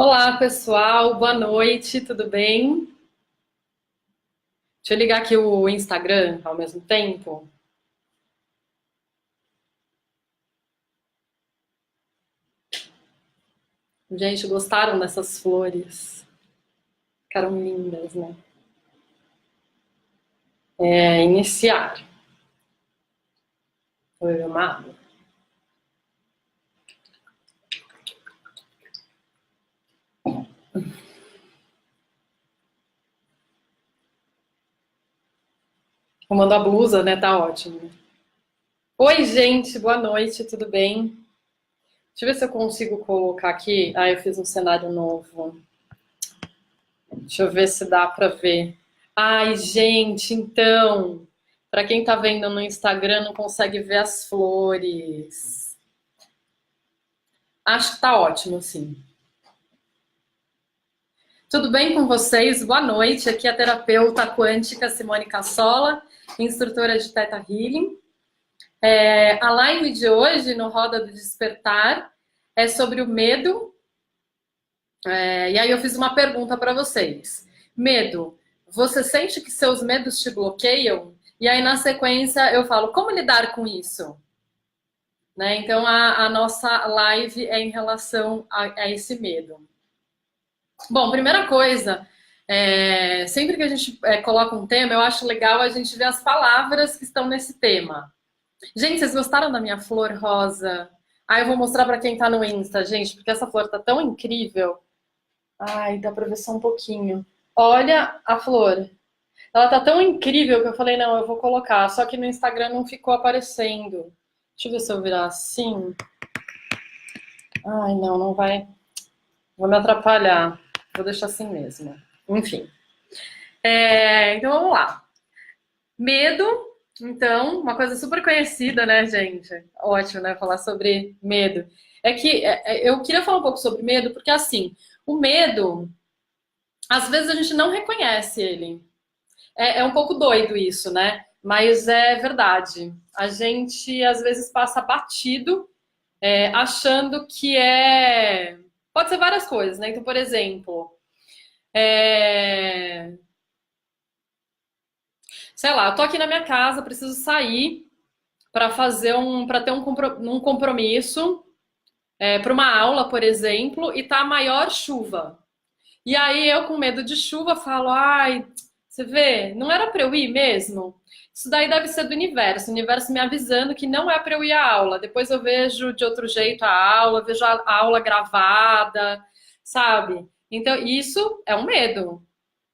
Olá, pessoal. Boa noite, tudo bem? Deixa eu ligar aqui o Instagram ao mesmo tempo. Gente, gostaram dessas flores? Ficaram lindas, né? Iniciar. Foi amado. Arrumando a blusa, né? Tá ótimo. Oi, gente. Boa noite, tudo bem? Deixa eu ver se eu consigo colocar aqui. Ah, eu fiz um cenário novo. Deixa eu ver se dá pra ver. Ai, gente, então, pra quem tá vendo no Instagram, não consegue ver as flores. Acho que tá ótimo, sim. Tudo bem com vocês? Boa noite. Aqui é a terapeuta quântica Simone Cassola, instrutora de Theta Healing. A live de hoje, no Roda do Despertar, é sobre o medo. E aí eu fiz uma pergunta para vocês. Medo, você sente que seus medos te bloqueiam? E aí, na sequência, eu falo, como lidar com isso? Né? Então, a nossa live é em relação a esse medo. Bom, primeira coisa, sempre que a gente coloca um tema, eu acho legal a gente ver as palavras que estão nesse tema. Gente, vocês gostaram da minha flor rosa? Ah, eu vou mostrar para quem tá no Insta, gente, porque essa flor tá tão incrível. Ai, dá pra ver só um pouquinho. Olha a flor. Ela tá tão incrível que eu falei, não, eu vou colocar. Só que no Instagram não ficou aparecendo. Deixa eu ver se eu virar assim. Ai, não, não vai. Vou me atrapalhar. Vou deixar assim mesmo. Enfim. Então vamos lá. Medo, então, uma coisa super conhecida, né, gente? Ótimo, né? Falar sobre medo. Eu queria falar um pouco sobre medo, porque assim, o medo, às vezes a gente não reconhece ele. É um pouco doido isso, né? Mas é verdade. A gente às vezes passa batido, achando que é. Pode ser várias coisas, né? Então, por exemplo, é, sei lá, eu tô aqui na minha casa, preciso sair para ter um compromisso, para uma aula, por exemplo, e tá a maior chuva. E aí eu, com medo de chuva, falo, ai, você vê, não era para eu ir mesmo? Isso daí deve ser do universo, o universo me avisando que não é para eu ir à aula. Depois eu vejo de outro jeito a aula, vejo a aula gravada, sabe? Então, isso é um medo,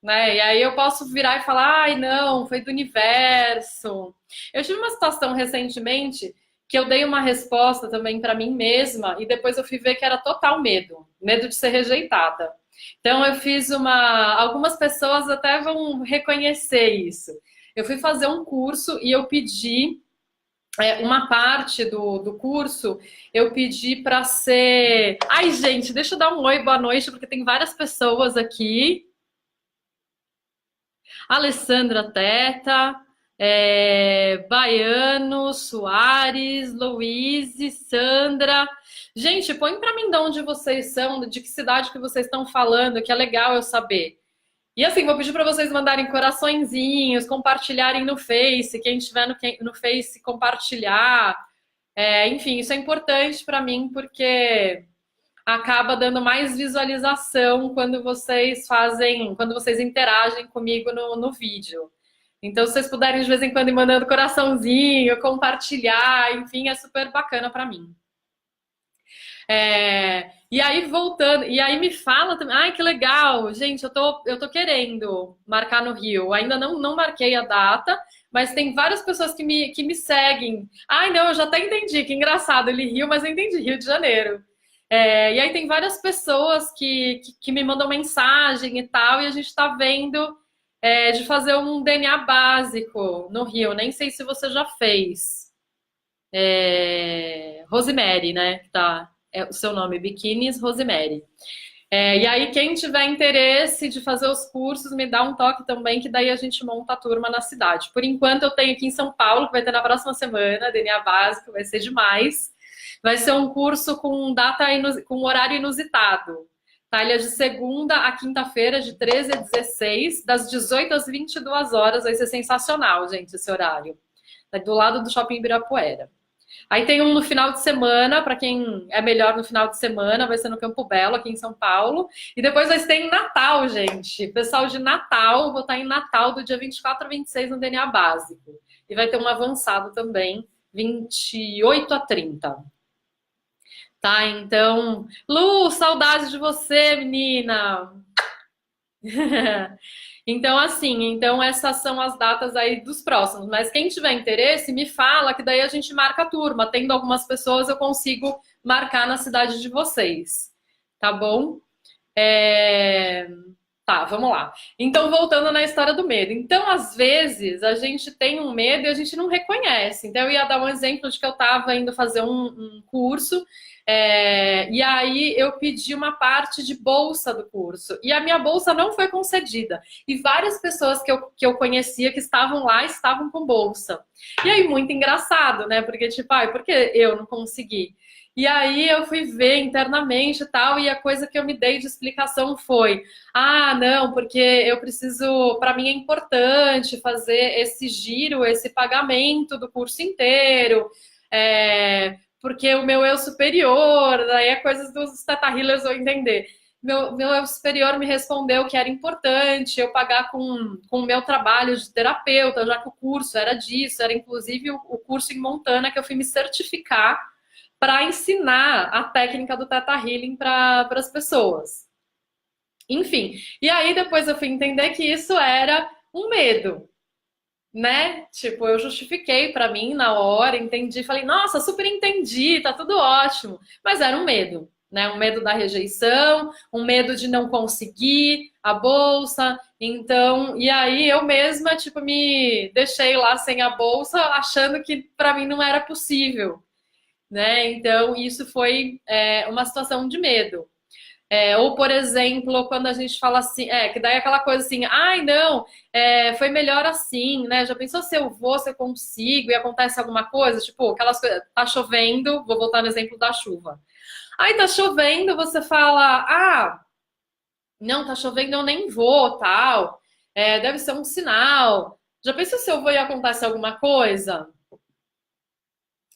né? E aí eu posso virar e falar, ai, não, foi do universo. Eu tive uma situação recentemente que eu dei uma resposta também para mim mesma e depois eu fui ver que era total medo, medo de ser rejeitada. Então eu fiz algumas pessoas até vão reconhecer isso. Eu fui fazer um curso e eu pedi uma parte do curso, eu pedi para ser. Ai, gente, deixa eu dar um oi, boa noite, porque tem várias pessoas aqui. Alessandra Teta, Baiano, Soares, Luiz, Sandra. Gente, põe para mim de onde vocês são, de que cidade que vocês estão falando, que é legal eu saber. E assim, vou pedir para vocês mandarem coraçõezinhos, compartilharem no Face, quem estiver no Face compartilhar. Enfim, isso é importante para mim porque acaba dando mais visualização quando vocês interagem comigo no vídeo. Então, se vocês puderem de vez em quando ir mandando coraçãozinho, compartilhar, enfim, é super bacana para mim. E aí, voltando, e aí me fala também, ai, que legal, gente, eu tô querendo marcar no Rio, ainda não marquei a data, mas tem várias pessoas que me seguem. Ai, não, eu já até entendi, que engraçado, ele Rio, mas eu entendi, Rio de Janeiro. E aí tem várias pessoas que me mandam mensagem e tal, e a gente tá vendo de fazer um DNA básico no Rio, nem sei se você já fez. Rosemary, né? Tá, é o seu nome, Biquínis Rosemary. E aí, quem tiver interesse de fazer os cursos, me dá um toque também, que daí a gente monta a turma na cidade. Por enquanto, eu tenho aqui em São Paulo, que vai ter na próxima semana, DNA básico, vai ser demais. Vai ser um curso com horário inusitado. Tá? Ele é de segunda a quinta-feira, de 13 a 16, das 18 às 22 horas. Vai ser sensacional, gente, esse horário. Tá do lado do Shopping Ibirapuera. Aí tem um no final de semana, para quem é melhor no final de semana, vai ser no Campo Belo, aqui em São Paulo. E depois vai ter em Natal, gente. Pessoal de Natal, vou estar em Natal do dia 24 a 26 no DNA Básico. E vai ter um avançado também, 28 a 30. Tá, então... Lu, saudades de você, menina! Então, assim, então essas são as datas aí dos próximos. Mas quem tiver interesse, me fala que daí a gente marca a turma. Tendo algumas pessoas, eu consigo marcar na cidade de vocês. Tá bom? Tá, vamos lá. Então, voltando na história do medo. Então, às vezes, a gente tem um medo e a gente não reconhece. Então, eu ia dar um exemplo de que eu estava indo fazer um curso, e aí eu pedi uma parte de bolsa do curso. E a minha bolsa não foi concedida. E várias pessoas que eu conhecia que estavam lá estavam com bolsa. E aí, muito engraçado, né? Porque, tipo, por que eu não consegui? E aí eu fui ver internamente e tal, e a coisa que eu me dei de explicação foi: não, porque eu preciso, para mim é importante fazer esse giro, esse pagamento do curso inteiro, porque o meu eu superior, daí é coisas dos Theta Healers eu entender. Meu eu superior me respondeu que era importante eu pagar com o meu trabalho de terapeuta, já que o curso era disso, era inclusive o curso em Montana que eu fui me certificar para ensinar a técnica do Theta Healing para as pessoas. Enfim, e aí depois eu fui entender que isso era um medo, né? Tipo, eu justifiquei para mim na hora, entendi, falei, nossa, super entendi, tá tudo ótimo. Mas era um medo, né? Um medo da rejeição, um medo de não conseguir a bolsa. Então, e aí eu mesma, tipo, me deixei lá sem a bolsa, achando que para mim não era possível. Né? Então, isso foi uma situação de medo. Ou, por exemplo, quando a gente fala assim, que daí é aquela coisa assim, não, foi melhor assim, né? Já pensou se eu vou, se eu consigo e acontece alguma coisa? Tipo, aquelas coisas, tá chovendo, vou voltar no exemplo da chuva. Aí tá chovendo, você fala, não, tá chovendo, eu nem vou, tal. Deve ser um sinal. Já pensou se eu vou e acontece alguma coisa?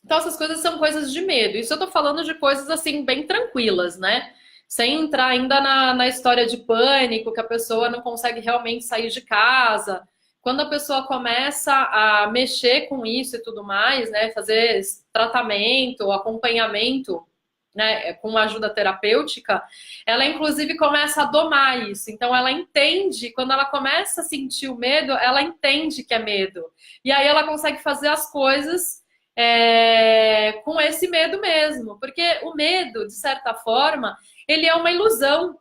Então, essas coisas são coisas de medo. Isso eu tô falando de coisas, assim, bem tranquilas, né? Sem entrar ainda na história de pânico, que a pessoa não consegue realmente sair de casa. Quando a pessoa começa a mexer com isso e tudo mais, né? Fazer tratamento, acompanhamento, né? Com ajuda terapêutica, ela, inclusive, começa a domar isso. Então, ela entende, quando ela começa a sentir o medo, ela entende que é medo. E aí ela consegue fazer as coisas com esse medo mesmo, porque o medo, de certa forma, ele é uma ilusão,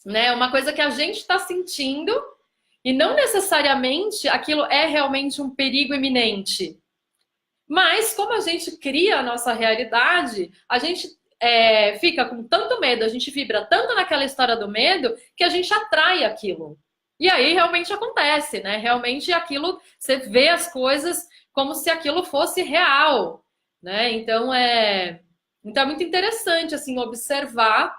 né? Uma coisa que a gente está sentindo e não necessariamente aquilo é realmente um perigo iminente. Mas como a gente cria a nossa realidade, a gente fica com tanto medo, a gente vibra tanto naquela história do medo que a gente atrai aquilo. E aí realmente acontece, né? Realmente aquilo, você vê as coisas como se aquilo fosse real, né? Então é muito interessante assim observar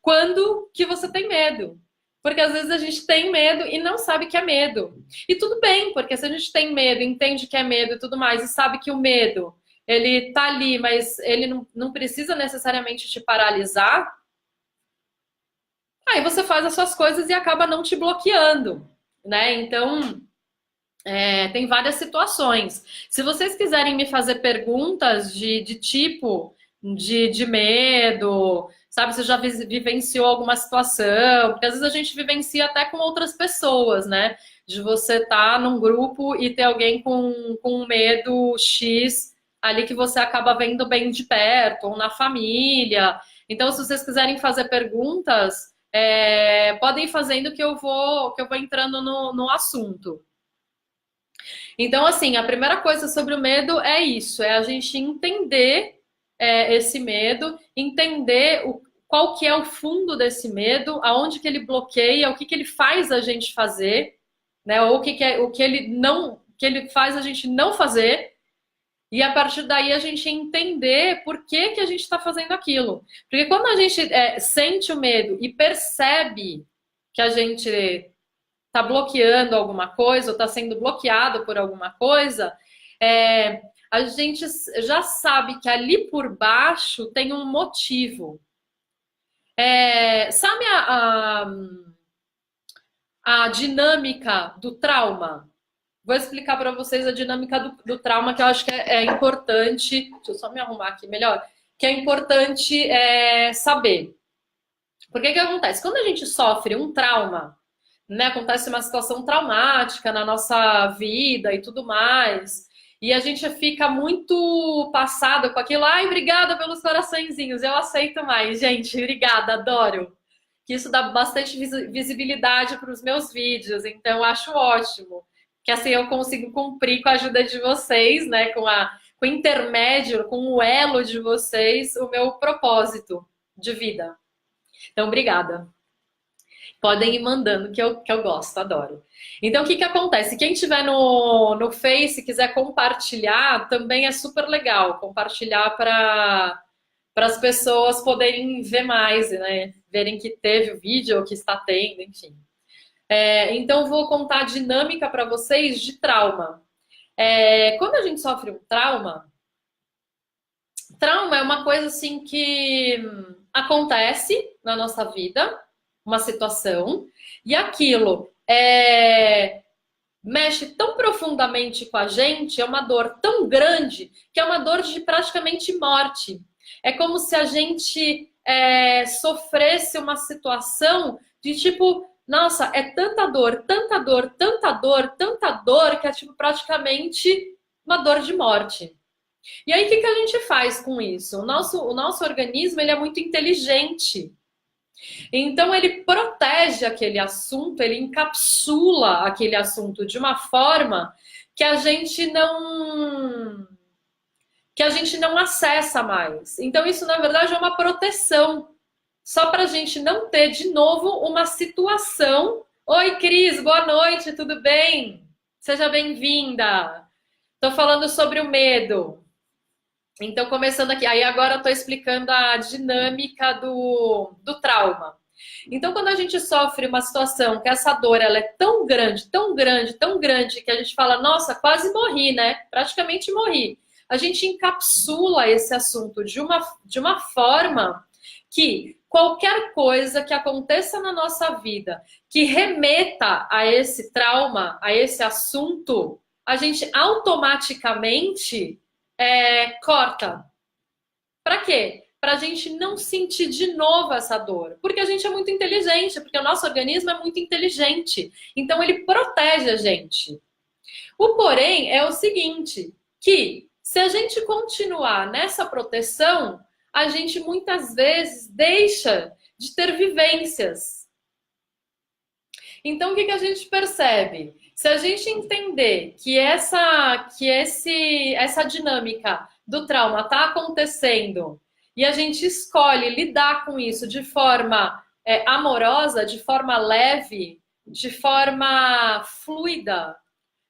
quando que você tem medo, porque às vezes a gente tem medo e não sabe que é medo. E tudo bem, porque se a gente tem medo, entende que é medo e tudo mais, e sabe que o medo ele tá ali, mas ele não precisa necessariamente te paralisar. Aí você faz as suas coisas e acaba não te bloqueando, né? Então tem várias situações. Se vocês quiserem me fazer perguntas de tipo de medo, sabe, você já vivenciou alguma situação, porque às vezes a gente vivencia até com outras pessoas, né? De você estar num grupo e ter alguém com medo X ali que você acaba vendo bem de perto, ou na família. Então, se vocês quiserem fazer perguntas, podem ir fazendo que eu vou entrando no assunto. Então, assim, a primeira coisa sobre o medo é isso, é a gente entender esse medo, entender qual que é o fundo desse medo, aonde que ele bloqueia, o que que ele faz a gente fazer, né? Ou o que ele faz a gente não fazer. E a partir daí a gente entender por que que a gente está fazendo aquilo. Porque quando a gente sente o medo e percebe que a gente está bloqueando alguma coisa ou está sendo bloqueado por alguma coisa, a gente já sabe que ali por baixo tem um motivo. Sabe a dinâmica do trauma? Vou explicar para vocês a dinâmica do trauma, que eu acho que é importante. Deixa eu só me arrumar aqui melhor. Que é importante saber. Por que que acontece? Quando a gente sofre um trauma, né, acontece uma situação traumática na nossa vida e tudo mais, e a gente fica muito passada com aquilo. Ai, obrigada pelos coraçõezinhos, eu aceito mais. Gente, obrigada, adoro. Que isso dá bastante visibilidade para os meus vídeos, então eu acho ótimo. Que assim eu consigo cumprir com a ajuda de vocês, né, com o intermédio, com o elo de vocês, o meu propósito de vida. Então, obrigada. Podem ir mandando, que eu gosto, adoro. Então, o que que acontece? Quem tiver no Face, quiser compartilhar, também é super legal. Compartilhar para as pessoas poderem ver mais, né? Verem que teve o vídeo, ou que está tendo, enfim. Então, vou contar a dinâmica para vocês de trauma. Quando a gente sofre um trauma é uma coisa assim que acontece na nossa vida, uma situação, e aquilo mexe tão profundamente com a gente, é uma dor tão grande, que é uma dor de praticamente morte. É como se a gente sofresse uma situação de tipo, nossa, é tanta dor, tanta dor, tanta dor, tanta dor, que é tipo praticamente uma dor de morte. E aí, o que que a gente faz com isso? O nosso organismo, ele é muito inteligente. Então, ele protege aquele assunto, ele encapsula aquele assunto de uma forma que a gente não acessa mais. Então, isso, na verdade, é uma proteção. Só para a gente não ter, de novo, uma situação. Oi, Cris, boa noite, tudo bem? Seja bem-vinda. Estou falando sobre o medo. Então, começando aqui, aí agora eu estou explicando a dinâmica do trauma. Então, quando a gente sofre uma situação que essa dor ela é tão grande, tão grande, tão grande, que a gente fala, nossa, quase morri, né? Praticamente morri. A gente encapsula esse assunto de uma forma que qualquer coisa que aconteça na nossa vida que remeta a esse trauma, a esse assunto, a gente automaticamente corta. Para quê? Para a gente não sentir de novo essa dor. Porque a gente é muito inteligente, porque o nosso organismo é muito inteligente. Então ele protege a gente. O porém é o seguinte, que se a gente continuar nessa proteção, a gente muitas vezes deixa de ter vivências. Então o que a gente percebe? Se a gente entender que essa dinâmica do trauma está acontecendo e a gente escolhe lidar com isso de forma amorosa, de forma leve, de forma fluida,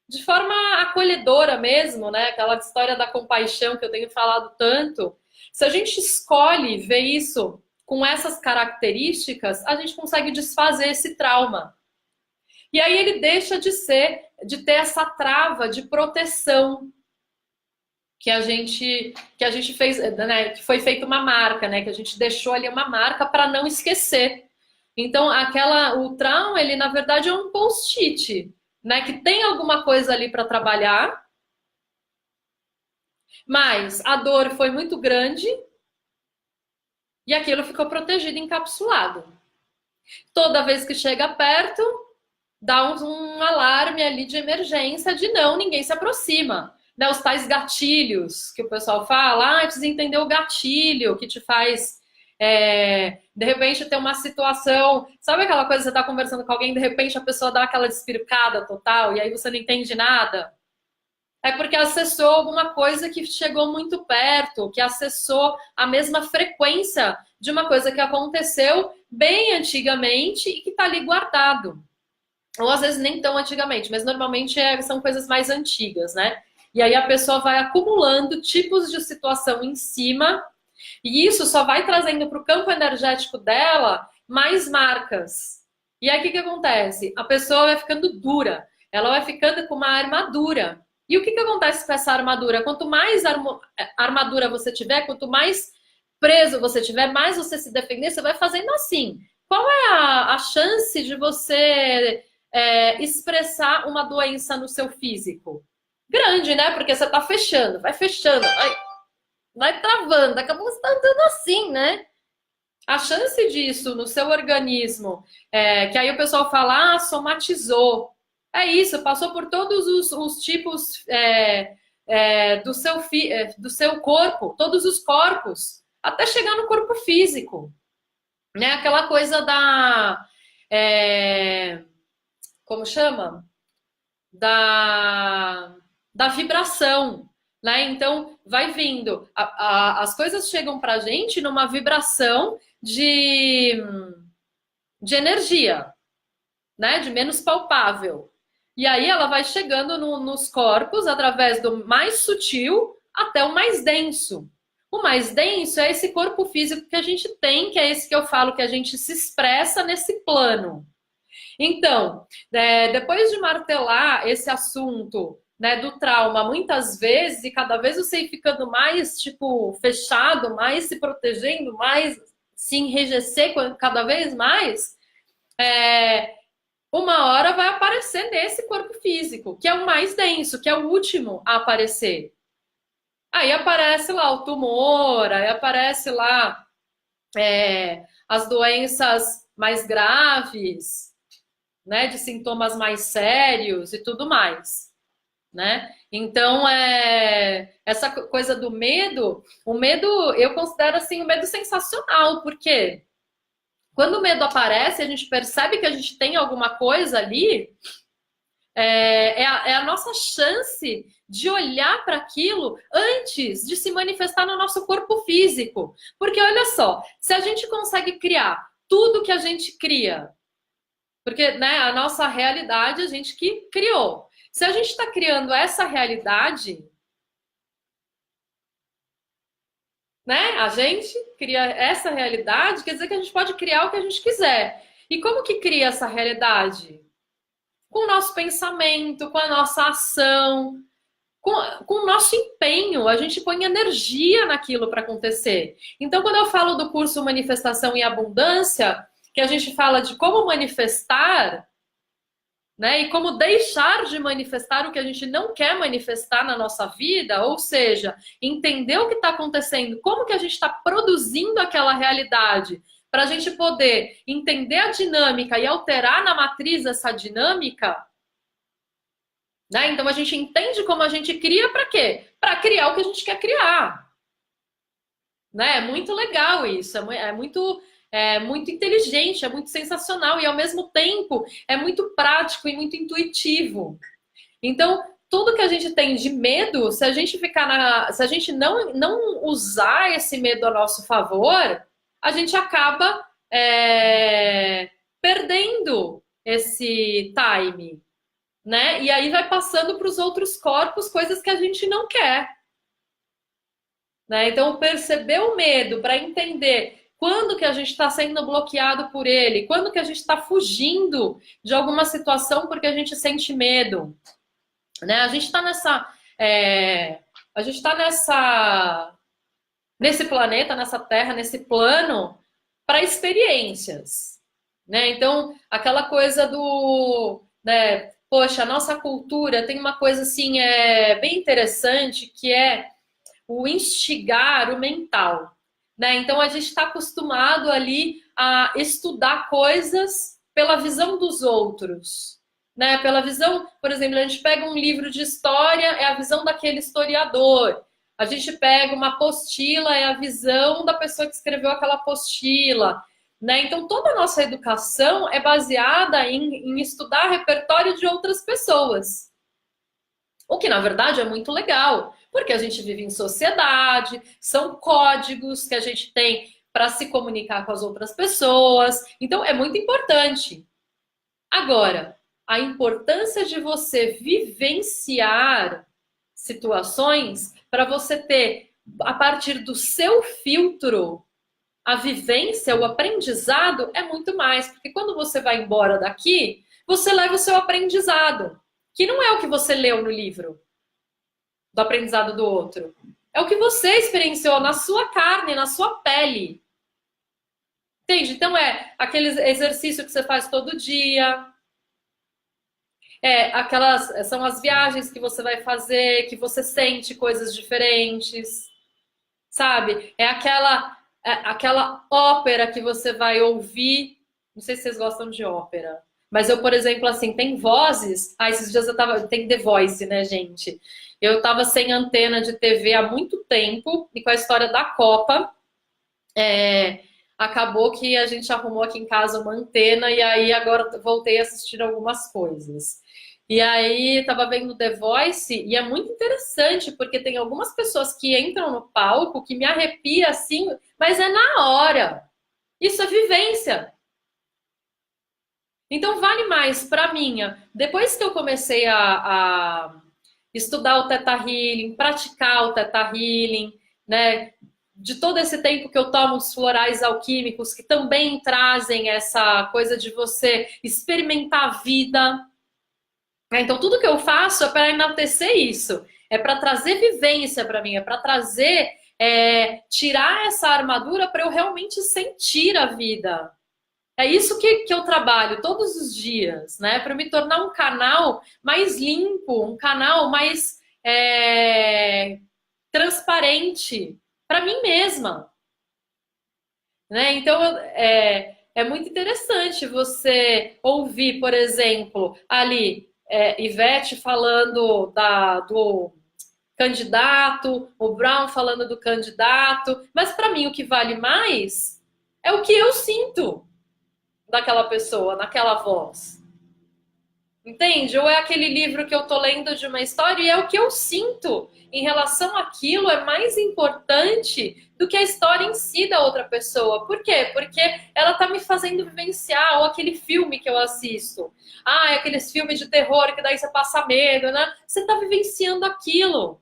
de forma acolhedora mesmo, né? Aquela história da compaixão que eu tenho falado tanto. Se a gente escolhe ver isso com essas características, a gente consegue desfazer esse trauma. E aí ele deixa de ter essa trava de proteção que a gente fez, né, que foi feita uma marca, né, que a gente deixou ali uma marca para não esquecer. Então, o trauma, ele na verdade é um post-it, né, que tem alguma coisa ali para trabalhar, mas a dor foi muito grande e aquilo ficou protegido, encapsulado. Toda vez que chega perto, dá um alarme ali de emergência de não, ninguém se aproxima. Né, os tais gatilhos que o pessoal fala, precisa entender o gatilho que te faz, de repente, ter uma situação. Sabe aquela coisa, você tá conversando com alguém, de repente a pessoa dá aquela despirocada total e aí você não entende nada? É porque acessou alguma coisa que chegou muito perto, que acessou a mesma frequência de uma coisa que aconteceu bem antigamente e que tá ali guardado. Ou às vezes nem tão antigamente, mas normalmente são coisas mais antigas, né? E aí a pessoa vai acumulando tipos de situação em cima, e isso só vai trazendo para o campo energético dela mais marcas. E aí o que que acontece? A pessoa vai ficando dura, ela vai ficando com uma armadura. E o que que acontece com essa armadura? Quanto mais armadura você tiver, quanto mais preso você tiver, mais você se defender, você vai fazendo assim. Qual é a chance de você expressar uma doença no seu físico? Grande, né? Porque você tá fechando, vai travando, acabou você tá andando assim, né? A chance disso no seu organismo, que aí o pessoal fala, somatizou. É isso, passou por todos os tipos do seu corpo, todos os corpos, até chegar no corpo físico. Né? Aquela coisa como chama? Da vibração. Né? Então, vai vindo. As coisas chegam pra gente numa vibração de energia, né? De menos palpável. E aí ela vai chegando nos corpos através do mais sutil até o mais denso. O mais denso é esse corpo físico que a gente tem, que é esse que eu falo que a gente se expressa nesse plano. Então, depois de martelar esse assunto, né, do trauma muitas vezes, e cada vez você ir ficando mais, tipo, fechado, mais se protegendo, mais se enrijecer cada vez mais, uma hora vai aparecer nesse corpo físico, que é o mais denso, que é o último a aparecer. Aí aparece lá o tumor, aí aparece lá as doenças mais graves, né, de sintomas mais sérios e tudo mais, né? Então, essa coisa do medo, o medo, eu considero assim, o medo sensacional, porque quando o medo aparece, a gente percebe que a gente tem alguma coisa ali, é a nossa chance de olhar para aquilo antes de se manifestar no nosso corpo físico. Porque olha só, se a gente consegue criar tudo que a gente cria, porque, né, a nossa realidade a gente que criou. Se a gente está criando essa realidade, né, a gente cria essa realidade, quer dizer que a gente pode criar o que a gente quiser. E como que cria essa realidade? Com o nosso pensamento, com a nossa ação, com o nosso empenho, a gente põe energia naquilo para acontecer. Então, quando eu falo do curso Manifestação e Abundância, que a gente fala de como manifestar, né, e como deixar de manifestar o que a gente não quer manifestar na nossa vida, ou seja, entender o que está acontecendo, como que a gente está produzindo aquela realidade, para a gente poder entender a dinâmica e alterar na matriz essa dinâmica, né? Então a gente entende como a gente cria para quê? Para criar o que a gente quer criar. Né? É muito legal isso, muito inteligente, é muito sensacional e ao mesmo tempo é muito prático e muito intuitivo. Então, tudo que a gente tem de medo, se a gente se a gente não usar esse medo a nosso favor, a gente acaba perdendo esse time, né? E aí vai passando para os outros corpos coisas que a gente não quer. Né? Então, perceber o medo para entender quando que a gente está sendo bloqueado por ele, quando que a gente está fugindo de alguma situação porque a gente sente medo. Né? A gente está nesse planeta, nessa terra, nesse plano, para experiências. Né? Então, aquela coisa né, poxa, a nossa cultura tem uma coisa assim, bem interessante, que é o instigar o mental. Né? Então, a gente está acostumado ali a estudar coisas pela visão dos outros. Né? Pela visão, por exemplo, a gente pega um livro de história, é a visão daquele historiador. A gente pega uma apostila, é a visão da pessoa que escreveu aquela apostila. Né? Então, toda a nossa educação é baseada em estudar repertório de outras pessoas. O que, na verdade, é muito legal, porque a gente vive em sociedade, são códigos que a gente tem para se comunicar com as outras pessoas. Então, é muito importante. Agora, a importância de você vivenciar situações para você ter, a partir do seu filtro, a vivência, o aprendizado é muito mais. Porque quando você vai embora daqui, você leva o seu aprendizado, que não é o que você leu no livro, do aprendizado do outro. É o que você experienciou na sua carne, na sua pele. Entende? Então é aquele exercício que você faz todo dia. São as viagens que você vai fazer, que você sente coisas diferentes, sabe? Aquela ópera que você vai ouvir. Não sei se vocês gostam de ópera, mas eu, por exemplo, assim, tem vozes. Esses dias tem The Voice, né, gente? Eu tava sem antena de TV há muito tempo e com a história da Copa, acabou que a gente arrumou aqui em casa uma antena e aí agora voltei a assistir algumas coisas. E aí tava vendo The Voice e é muito interessante porque tem algumas pessoas que entram no palco que me arrepia assim, mas é na hora. Isso é vivência. Então vale mais para mim. Depois que eu comecei a estudar o Theta Healing, praticar o Theta Healing, né? De todo esse tempo que eu tomo os florais alquímicos, que também trazem essa coisa de você experimentar a vida. Então, tudo que eu faço é para enaltecer isso. É para trazer vivência para mim, é para trazer, tirar essa armadura para eu realmente sentir a vida. É isso que eu trabalho todos os dias, né? Para me tornar um canal mais limpo, um canal mais transparente para mim mesma, né? Então é muito interessante você ouvir, por exemplo, ali Ivete falando do candidato, o Brown falando do candidato, mas para mim o que vale mais é o que eu sinto daquela pessoa, naquela voz. Entende? Ou é aquele livro que eu tô lendo de uma história e é o que eu sinto em relação àquilo é mais importante do que a história em si da outra pessoa. Por quê? Porque ela tá me fazendo vivenciar, ou aquele filme que eu assisto. É aqueles filmes de terror que daí você passa medo, né? Você tá vivenciando aquilo.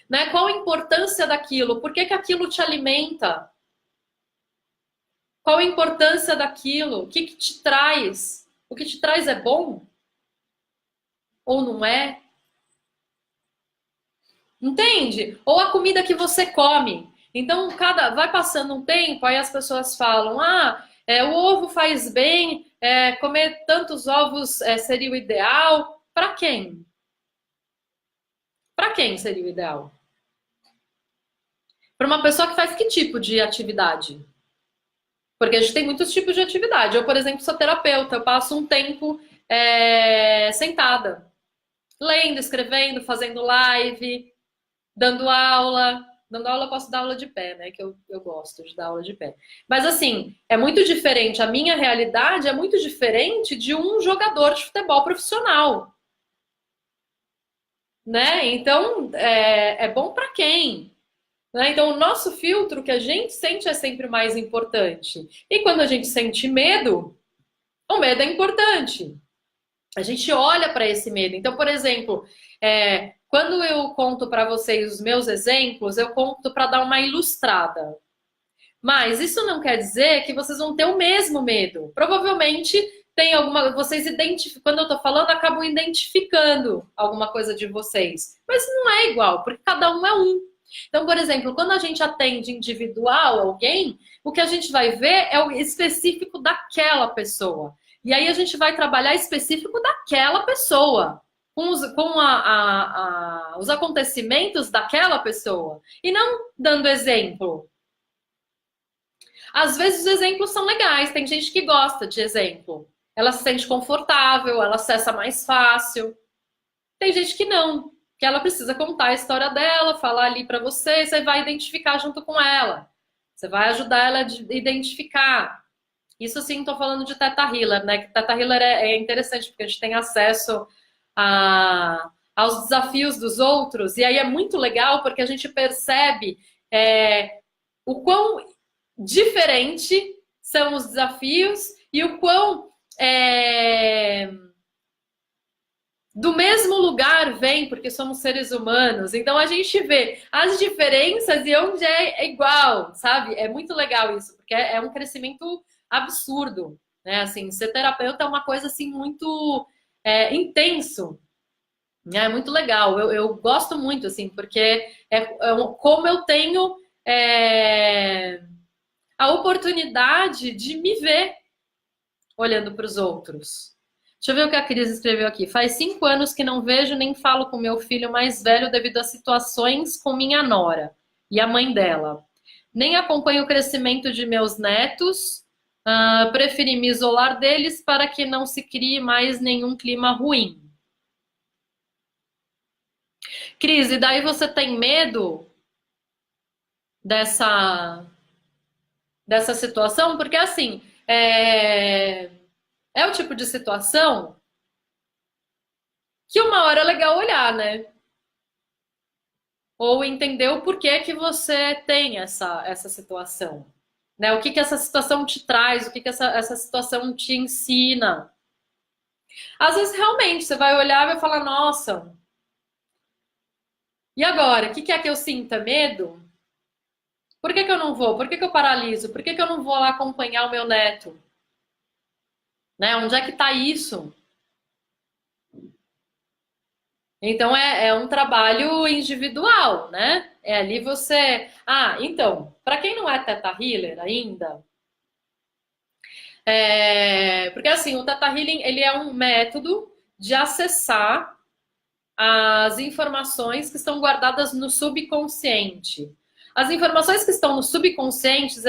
Né? Qual a importância daquilo? Por que aquilo te alimenta? Qual a importância daquilo? O que te traz? O que te traz é bom? Ou não é? Entende? Ou a comida que você come. Então, vai passando um tempo, aí as pessoas falam: o ovo faz bem, comer tantos ovos seria o ideal. Para quem? Para quem seria o ideal? Para uma pessoa que faz que tipo de atividade? Porque a gente tem muitos tipos de atividade. Eu, por exemplo, sou terapeuta, eu passo um tempo sentada, lendo, escrevendo, fazendo live, dando aula. Dando aula, eu posso dar aula de pé, né? Que eu gosto de dar aula de pé. Mas, assim, é muito diferente. A minha realidade é muito diferente de um jogador de futebol profissional. Né? Então, é bom para quem? Né? Então, o nosso filtro que a gente sente é sempre o mais importante. E quando a gente sente medo, o medo é importante. A gente olha para esse medo. Então, por exemplo, quando eu conto para vocês os meus exemplos, eu conto para dar uma ilustrada. Mas isso não quer dizer que vocês vão ter o mesmo medo. Provavelmente tem vocês identificam, quando eu estou falando, acabam identificando alguma coisa de vocês. Mas não é igual, porque cada um é um. Então, por exemplo, quando a gente atende individual alguém, o que a gente vai ver é o específico daquela pessoa. E aí a gente vai trabalhar específico daquela pessoa, com os acontecimentos daquela pessoa. E não dando exemplo. Às vezes os exemplos são legais, tem gente que gosta de exemplo. Ela se sente confortável, ela acessa mais fácil. Tem gente que não, que ela precisa contar a história dela, falar ali para você, você vai identificar junto com ela. Você vai ajudar ela a identificar. Isso sim, estou falando de Theta Healer, né? Que Theta Healer é interessante, porque a gente tem acesso aos desafios dos outros, e aí é muito legal, porque a gente percebe o quão diferente são os desafios e o quão do mesmo lugar vem, porque somos seres humanos, então a gente vê as diferenças e onde é igual, sabe? É muito legal isso, porque é um crescimento absurdo, né? Assim, ser terapeuta é uma coisa assim muito intenso, né? É muito legal. Eu gosto muito, assim, porque como eu tenho é, a oportunidade de me ver olhando para os outros. Deixa eu ver o que a Cris escreveu aqui. Faz 5 anos que não vejo nem falo com meu filho mais velho devido a situações com minha nora e a mãe dela. Nem acompanho o crescimento de meus netos. Preferi me isolar deles para que não se crie mais nenhum clima ruim. Cris, e daí você tem medo dessa situação? Porque assim, é o tipo de situação que uma hora é legal olhar, né? Ou entender o porquê que você tem essa situação. Né? O que que essa situação te traz, o que que essa situação te ensina. Às vezes, realmente, você vai olhar e vai falar, nossa, e agora? O que que é que eu sinta? Medo? Por que que eu não vou? Por que que eu paraliso? Por que que eu não vou lá acompanhar o meu neto? Né? Onde é que está isso? Então é um trabalho individual, né? É ali você. Então, para quem não é Teta Healer ainda, porque assim, o Teta Healing ele é um método de acessar as informações que estão guardadas no subconsciente. As informações que estão no subconsciente,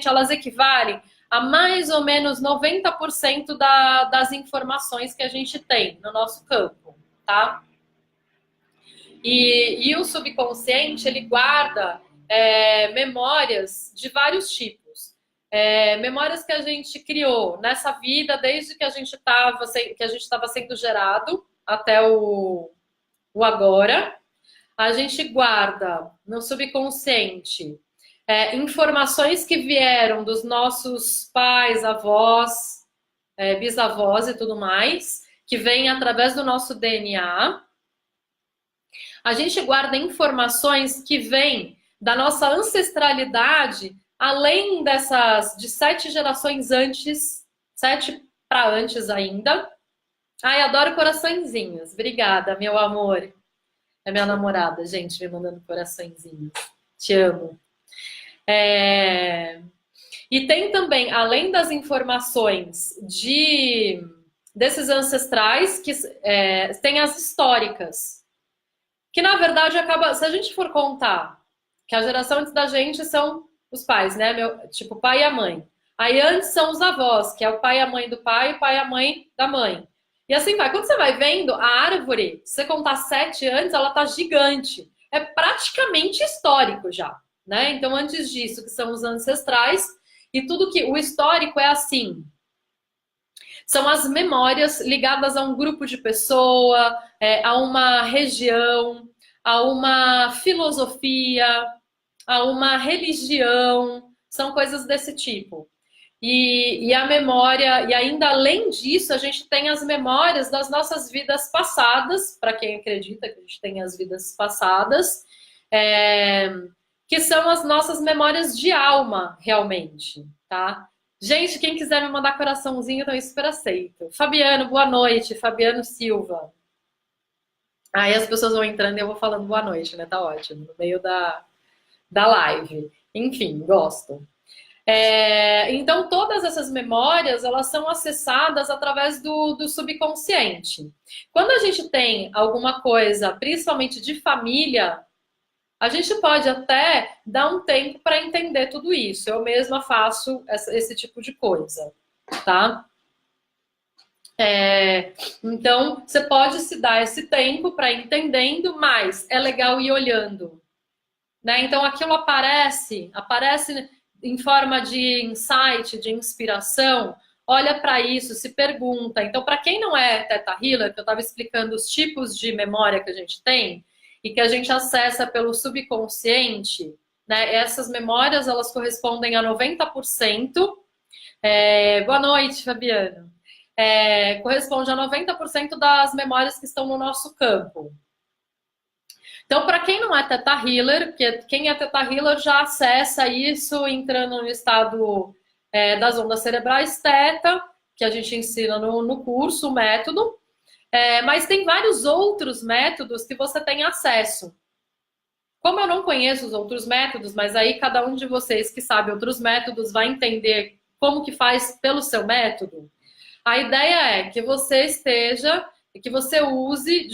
elas equivalem a mais ou menos 90% das informações que a gente tem no nosso campo, tá? E o subconsciente, ele guarda memórias de vários tipos. Memórias que a gente criou nessa vida, desde que a gente estava sendo gerado até o agora. A gente guarda no subconsciente informações que vieram dos nossos pais, avós, bisavós e tudo mais, que vêm através do nosso DNA. A gente guarda informações que vêm da nossa ancestralidade, além de 7 gerações antes, 7 para antes ainda. Ai, adoro coraçõezinhos. Obrigada, meu amor. É minha namorada, gente, me mandando coraçõezinhos. Te amo. E tem também, além das informações desses ancestrais, que tem as históricas. Que na verdade acaba, se a gente for contar que a geração antes da gente são os pais, né? Tipo, o pai e a mãe. Aí antes são os avós, que é o pai e a mãe do pai, o pai e a mãe da mãe. E assim vai. Quando você vai vendo, a árvore, se você contar 7 antes, ela tá gigante. É praticamente histórico já, né? Então, antes disso, que são os ancestrais, e tudo que... O histórico é assim. São as memórias ligadas a um grupo de pessoa, a uma região, a uma filosofia, a uma religião. São coisas desse tipo. E a memória, e ainda além disso, a gente tem as memórias das nossas vidas passadas, para quem acredita que a gente tem as vidas passadas, que são as nossas memórias de alma, realmente, tá? Gente, quem quiser me mandar coraçãozinho, então eu super aceito. Fabiano, boa noite. Fabiano Silva. Aí as pessoas vão entrando e eu vou falando boa noite, né? Tá ótimo. No meio da live. Enfim, gosto. Então, todas essas memórias, elas são acessadas através do subconsciente. Quando a gente tem alguma coisa, principalmente de família, a gente pode até dar um tempo para entender tudo isso. Eu mesma faço esse tipo de coisa, tá? Então, você pode se dar esse tempo para ir entendendo, mas é legal ir olhando, né? Então, aquilo aparece em forma de insight, de inspiração. Olha para isso, se pergunta. Então, para quem não é Teta Healer, que eu estava explicando os tipos de memória que a gente tem e que a gente acessa pelo subconsciente, né? Essas memórias, elas correspondem a 90%. Boa noite, Fabiano. corresponde a 90% das memórias que estão no nosso campo. Então, para quem não é Theta Healer, quem é Theta Healer já acessa isso entrando no estado das ondas cerebrais Theta, que a gente ensina no curso, o método. Mas tem vários outros métodos que você tem acesso. Como eu não conheço os outros métodos, mas aí cada um de vocês que sabe outros métodos vai entender como que faz pelo seu método, a ideia é que você que você use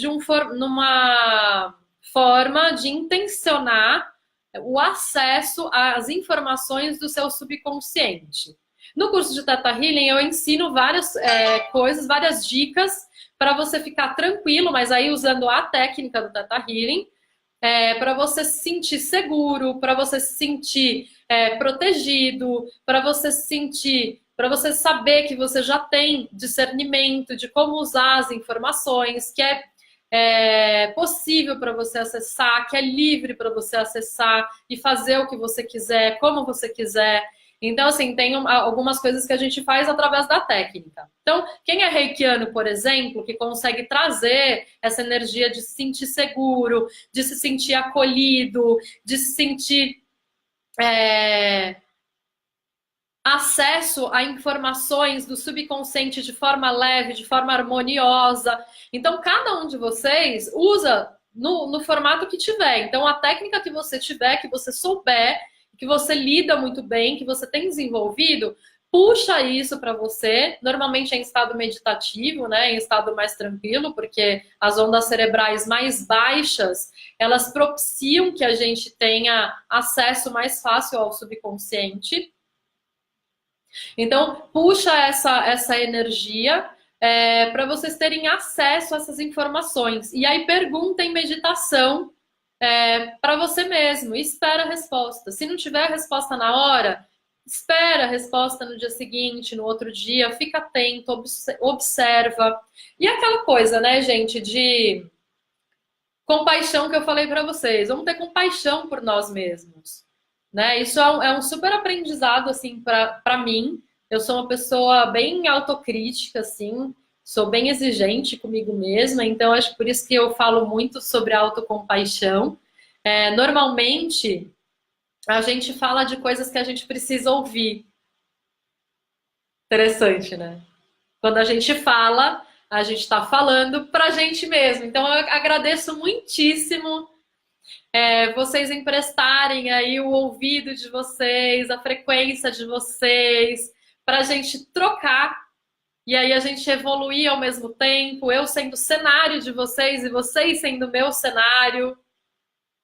numa forma de intencionar o acesso às informações do seu subconsciente. No curso de Theta Healing eu ensino várias coisas, várias dicas para você ficar tranquilo, mas aí usando a técnica do Theta Healing, para você se sentir seguro, para você se sentir protegido, para você saber que você já tem discernimento de como usar as informações, que é possível para você acessar, que é livre para você acessar e fazer o que você quiser, como você quiser. Então, assim, tem algumas coisas que a gente faz através da técnica. Então, quem é reikiano, por exemplo, que consegue trazer essa energia de se sentir seguro, de se sentir acolhido, de se sentir acesso a informações do subconsciente de forma leve, de forma harmoniosa. Então, cada um de vocês usa no formato que tiver. Então, a técnica que você tiver, que você souber, que você lida muito bem, que você tem desenvolvido, puxa isso para você. Normalmente é em estado meditativo, né? Em estado mais tranquilo, porque as ondas cerebrais mais baixas, elas propiciam que a gente tenha acesso mais fácil ao subconsciente. Então, puxa essa energia para vocês terem acesso a essas informações. E aí pergunta em meditação para você mesmo, e espera a resposta. Se não tiver a resposta na hora, espera a resposta no dia seguinte, no outro dia, fica atento, observa. E aquela coisa, né, gente, de compaixão que eu falei para vocês. Vamos ter compaixão por nós mesmos, né? Isso é um super aprendizado, assim, para mim. Eu sou uma pessoa bem autocrítica, assim, sou bem exigente comigo mesma, então acho que por isso que eu falo muito sobre autocompaixão. Normalmente, a gente fala de coisas que a gente precisa ouvir. Interessante, né? Quando a gente fala, a gente está falando para a gente mesmo. Então, eu agradeço muitíssimo vocês emprestarem aí o ouvido de vocês, a frequência de vocês, para a gente trocar e aí a gente evoluir ao mesmo tempo, eu sendo o cenário de vocês e vocês sendo o meu cenário,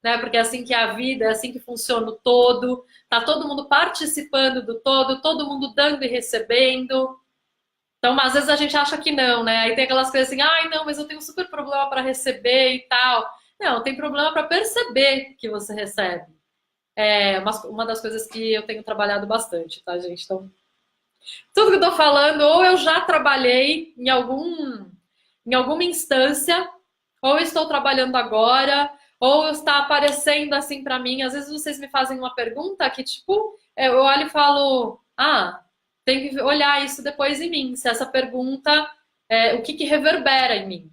né? Porque é assim que é a vida, é assim que funciona o todo, tá todo mundo participando do todo mundo dando e recebendo. Então, às vezes a gente acha que não, né? Aí tem aquelas coisas assim, ai, não, mas eu tenho um super problema para receber e tal. Não, tem problema para perceber que você recebe. É uma das coisas que eu tenho trabalhado bastante, tá, gente? Então, tudo que eu tô falando, ou eu já trabalhei em alguma instância, ou estou trabalhando agora, ou está aparecendo assim para mim. Às vezes vocês me fazem uma pergunta que, tipo, eu olho e falo, tem que olhar isso depois em mim. Se essa pergunta, o que reverbera em mim?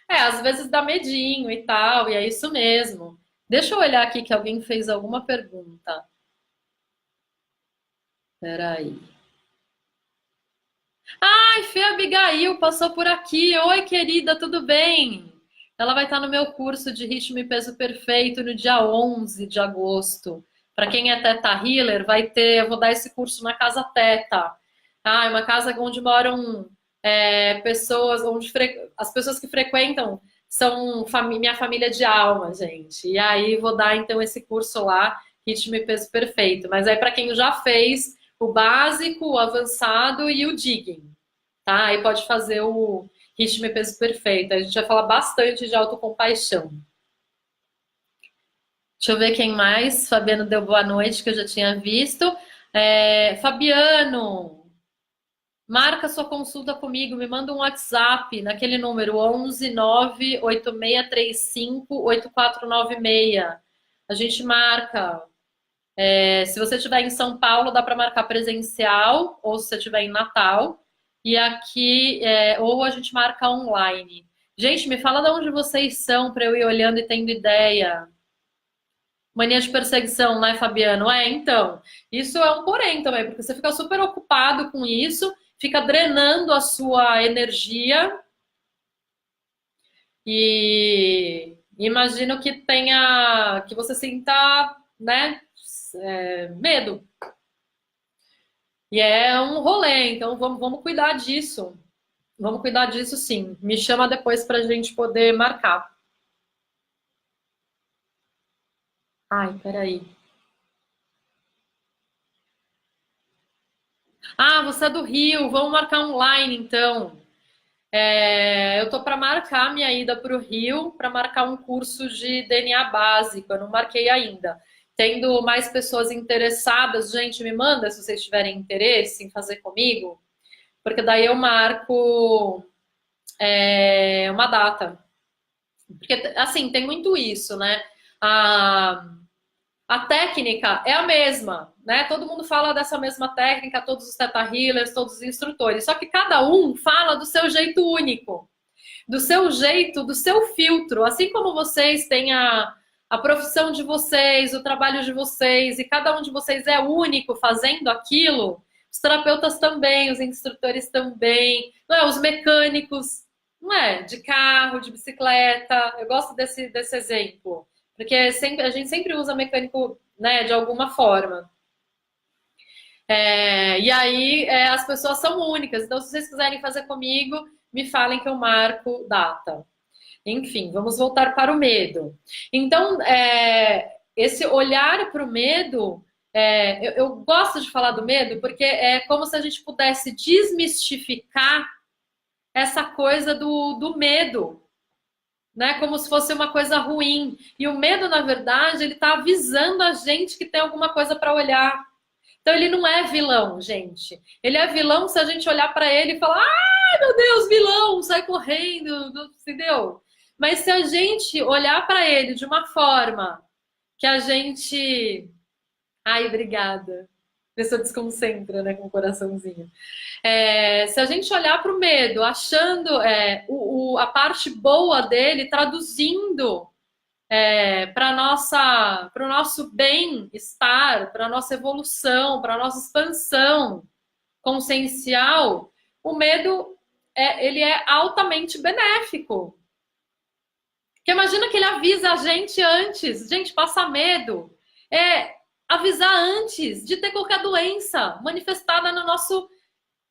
Às vezes dá medinho e tal, e é isso mesmo. Deixa eu olhar aqui que alguém fez alguma pergunta. Peraí. Ai, Fê Abigail passou por aqui. Oi, querida, tudo bem? Ela vai estar no meu curso de ritmo e peso perfeito no dia 11 de agosto. Para quem é Theta Healer, eu vou dar esse curso na Casa Theta. É uma casa onde moram pessoas, as pessoas que frequentam são minha família de alma, gente. E aí vou dar então esse curso lá, ritmo e peso perfeito. Mas aí para quem já fez o básico, o avançado e o digging, tá? Aí pode fazer o ritmo e peso perfeito. A gente vai falar bastante de autocompaixão. Deixa eu ver quem mais. Fabiano deu boa noite, que eu já tinha visto. Fabiano, marca sua consulta comigo, me manda um WhatsApp naquele número 11 98635 8496. A gente marca. Se você estiver em São Paulo, dá para marcar presencial, ou se você estiver em Natal. E aqui, ou a gente marca online. Gente, me fala de onde vocês são para eu ir olhando e tendo ideia. Mania de perseguição, né, Fabiano? Então, isso é um porém também, porque você fica super ocupado com isso, fica drenando a sua energia e imagino que tenha, que você sinta, né, medo. E é um rolê, então vamos cuidar disso. Vamos cuidar disso sim. Me chama depois para a gente poder marcar. Ai, peraí. Ah, você é do Rio, vamos marcar online então. Eu tô para marcar minha ida para o Rio, para marcar um curso de DNA básico. Eu não marquei ainda. Tendo mais pessoas interessadas, gente, me manda se vocês tiverem interesse em fazer comigo, porque daí eu marco uma data. Porque, assim, tem muito isso, né? A, a técnica é a mesma, né? Todo mundo fala dessa mesma técnica, todos os Theta Healers, todos os instrutores. Só que cada um fala do seu jeito único, do seu jeito, do seu filtro. Assim como vocês têm a profissão de vocês, o trabalho de vocês, e cada um de vocês é único fazendo aquilo, os terapeutas também, os instrutores também, não é? Os mecânicos, não é? De carro, de bicicleta. Eu gosto desse exemplo, porque a gente sempre usa mecânico, né, de alguma forma. E aí as pessoas são únicas. Então, se vocês quiserem fazer comigo, me falem que eu marco data. Enfim, vamos voltar para o medo. Então, esse olhar para o medo, eu gosto de falar do medo porque é como se a gente pudesse desmistificar essa coisa do medo, né? Como se fosse uma coisa ruim. E o medo, na verdade, ele está avisando a gente que tem alguma coisa para olhar. Então, ele não é vilão, gente. Ele é vilão se a gente olhar para ele e falar: ai, meu Deus, vilão, sai correndo, entendeu? Mas se a gente olhar para ele de uma forma que a gente. Ai, obrigada. A pessoa desconcentra, né, com o coraçãozinho. Se a gente olhar para o medo, achando a parte boa dele, traduzindo para o nosso bem-estar, para a nossa evolução, para a nossa expansão consciencial, o medo ele é altamente benéfico. Porque imagina que ele avisa a gente antes. Gente, passar medo é avisar antes de ter qualquer doença manifestada no nosso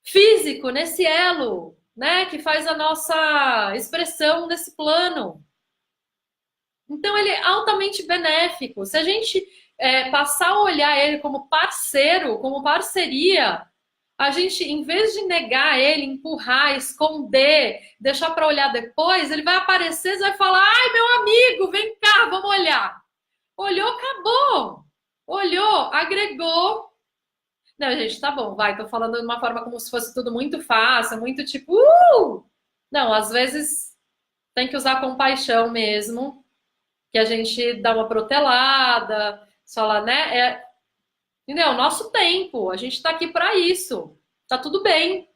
físico, nesse elo, né, que faz a nossa expressão nesse plano. Então ele é altamente benéfico. Se a gente passar a olhar ele como parceiro, como parceria, a gente, em vez de negar ele, empurrar, esconder, deixar para olhar depois, ele vai aparecer e vai falar: ai, meu amigo, vem cá, vamos olhar. Olhou, acabou. Olhou, agregou. Não, gente, tá bom, vai. Tô falando de uma forma como se fosse tudo muito fácil, muito tipo, Não, às vezes tem que usar compaixão mesmo, que a gente dá uma protelada, fala, né? Entendeu? Nosso tempo, a gente tá aqui para isso. Tá tudo bem,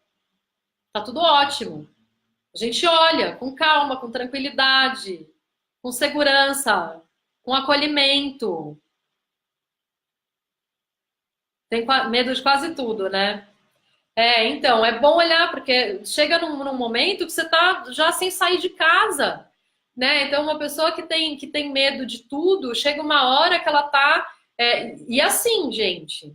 tá tudo ótimo. A gente olha com calma, com tranquilidade, com segurança, com acolhimento. Tem medo de quase tudo, né? Então, é bom olhar, porque chega num momento que você tá já sem sair de casa, né? Então, uma pessoa que tem medo de tudo, chega uma hora que ela tá. E assim, gente,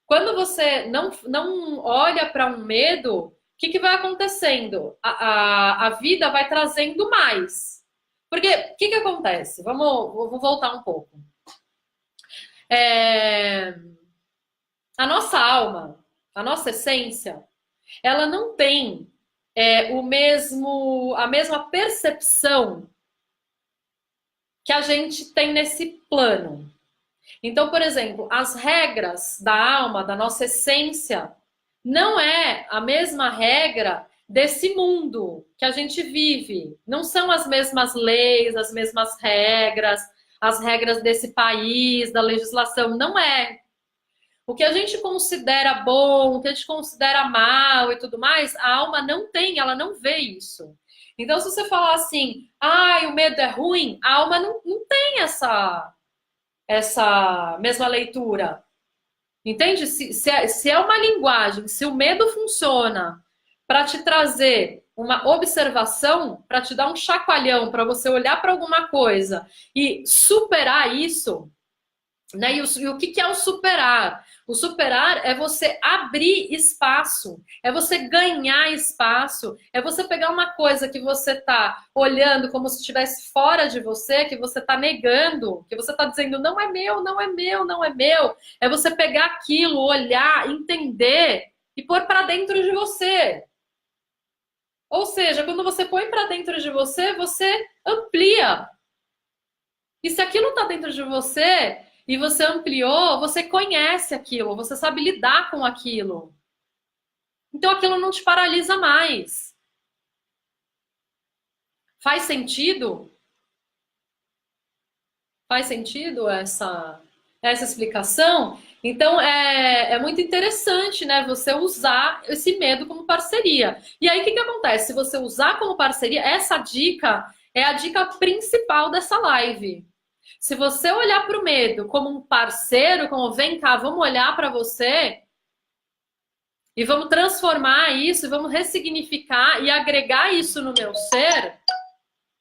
quando você não olha para um medo, o que vai acontecendo? A vida vai trazendo mais. Porque o que acontece? Vou voltar um pouco. A nossa alma, a nossa essência, ela não tem a mesma percepção que a gente tem nesse plano. Então, por exemplo, as regras da alma, da nossa essência, não é a mesma regra desse mundo que a gente vive. Não são as mesmas leis, as mesmas regras, as regras desse país, da legislação. Não é. O que a gente considera bom, o que a gente considera mal e tudo mais, a alma não tem, ela não vê isso. Então, se você falar assim, o medo é ruim, a alma não tem essa mesma leitura. Entende? Se é uma linguagem, se o medo funciona para te trazer uma observação, para te dar um chacoalhão, para você olhar para alguma coisa e superar isso, né? E o que é o superar? O superar é você abrir espaço, é você ganhar espaço, é você pegar uma coisa que você está olhando como se estivesse fora de você, que você está negando, que você está dizendo não é meu, não é meu, não é meu. É você pegar aquilo, olhar, entender e pôr para dentro de você. Ou seja, quando você põe para dentro de você, você amplia. E se aquilo está dentro de você e você ampliou, você conhece aquilo, você sabe lidar com aquilo. Então aquilo não te paralisa mais. Faz sentido? Faz sentido essa explicação? Então é muito interessante, né? Você usar esse medo como parceria. E aí o que acontece? Se você usar como parceria, essa dica é a dica principal dessa live. Se você olhar para o medo como um parceiro, como vem cá, vamos olhar para você e vamos transformar isso, vamos ressignificar e agregar isso no meu ser.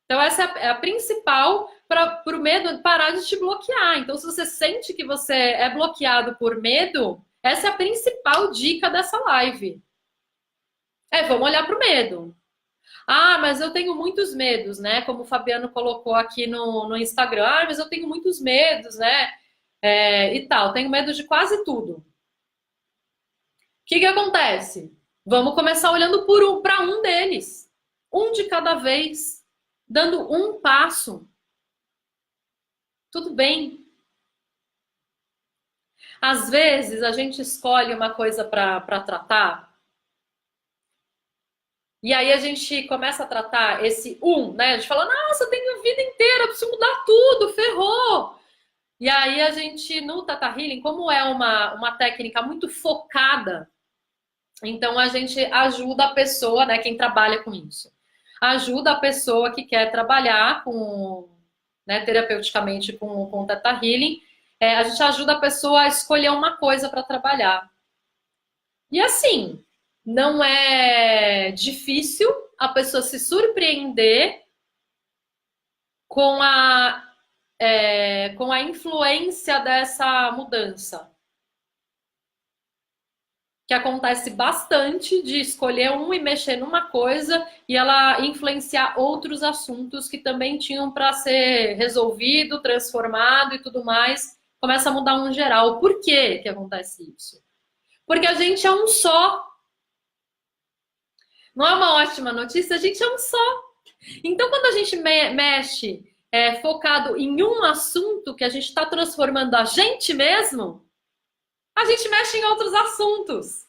Então essa é a principal para o medo parar de te bloquear. Então se você sente que você é bloqueado por medo, essa é a principal dica dessa live. Vamos olhar para o medo. Mas eu tenho muitos medos, né? Como o Fabiano colocou aqui no Instagram. Mas eu tenho muitos medos, né? E tal. Tenho medo de quase tudo. O que acontece? Vamos começar olhando para um deles. Um de cada vez. Dando um passo. Tudo bem. Às vezes a gente escolhe uma coisa para tratar. E aí a gente começa a tratar esse né? A gente fala, nossa, eu tenho a vida inteira, eu preciso mudar tudo, ferrou. E aí a gente, no Theta Healing, como é uma técnica muito focada, então a gente ajuda a pessoa, né, quem trabalha com isso, ajuda a pessoa que quer trabalhar com, né, terapeuticamente com o Theta Healing, a gente ajuda a pessoa a escolher uma coisa para trabalhar. E assim, não é difícil a pessoa se surpreender com com a influência dessa mudança. Que acontece bastante de escolher um e mexer numa coisa e ela influenciar outros assuntos que também tinham para ser resolvido, transformado e tudo mais. Começa a mudar um geral. Por que acontece isso? Porque a gente é um só. Não é uma ótima notícia? A gente é um só. Então, quando a gente mexe focado em um assunto que a gente está transformando a gente mesmo, a gente mexe em outros assuntos.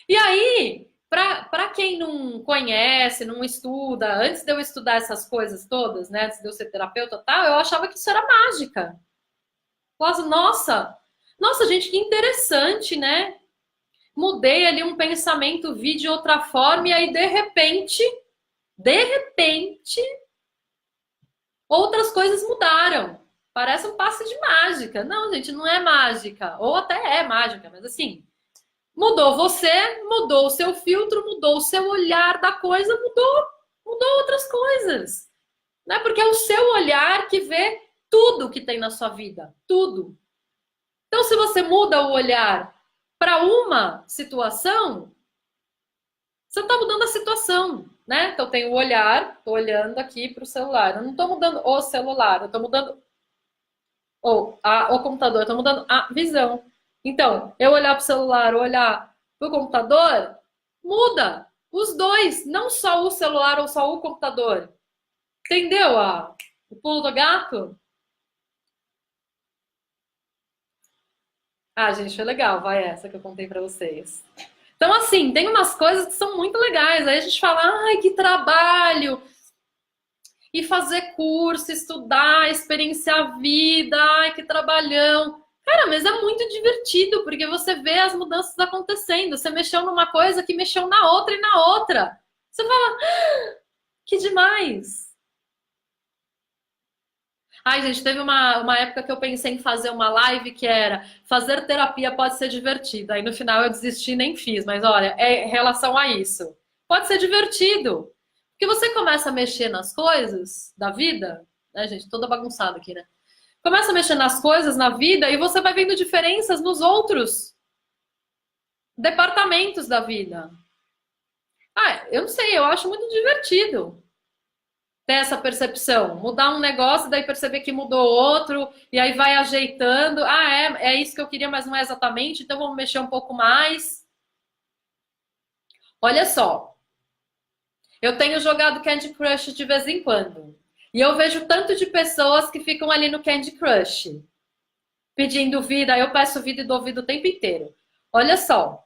E aí, para quem não conhece, não estuda, antes de eu estudar essas coisas todas, né, antes de eu ser terapeuta e tal, eu achava que isso era mágica. Nossa, gente, que interessante, né? Mudei ali um pensamento, vi de outra forma, e aí, de repente, outras coisas mudaram. Parece um passe de mágica. Não, gente, não é mágica. Ou até é mágica, mas assim, mudou você, mudou o seu filtro, mudou o seu olhar da coisa, mudou outras coisas. Né? Porque é o seu olhar que vê tudo que tem na sua vida. Tudo. Então, se você muda o olhar para uma situação, você está mudando a situação, né? Então, eu tenho o olhar, estou olhando aqui para o celular. Eu não estou mudando o celular, eu estou mudando o computador, eu estou mudando a visão. Então, eu olhar para o celular, olhar para o computador, muda os dois, não só o celular ou só o computador. Entendeu o pulo do gato? Gente, foi legal, vai essa que eu contei para vocês. Então, assim, tem umas coisas que são muito legais. Aí a gente fala, ai, que trabalho! E fazer curso, estudar, experienciar a vida, ai, que trabalhão. Cara, mas é muito divertido, porque você vê as mudanças acontecendo. Você mexeu numa coisa que mexeu na outra e na outra. Você fala, que demais! Ai, gente, teve uma época que eu pensei em fazer uma live que era fazer terapia pode ser divertido. Aí no final eu desisti e nem fiz, mas olha, é em relação a isso. Pode ser divertido. Porque você começa a mexer nas coisas da vida, né, gente? Toda bagunçada aqui, né? Começa a mexer nas coisas na vida e você vai vendo diferenças nos outros departamentos da vida. Ah, eu não sei, eu acho muito divertido ter essa percepção. Mudar um negócio, daí perceber que mudou outro, e aí vai ajeitando. Ah, é isso que eu queria, mas não é exatamente, então vamos mexer um pouco mais. Olha só, eu tenho jogado Candy Crush de vez em quando. E eu vejo tanto de pessoas que ficam ali no Candy Crush, pedindo vida. Aí eu peço vida e dou vida o tempo inteiro. Olha só,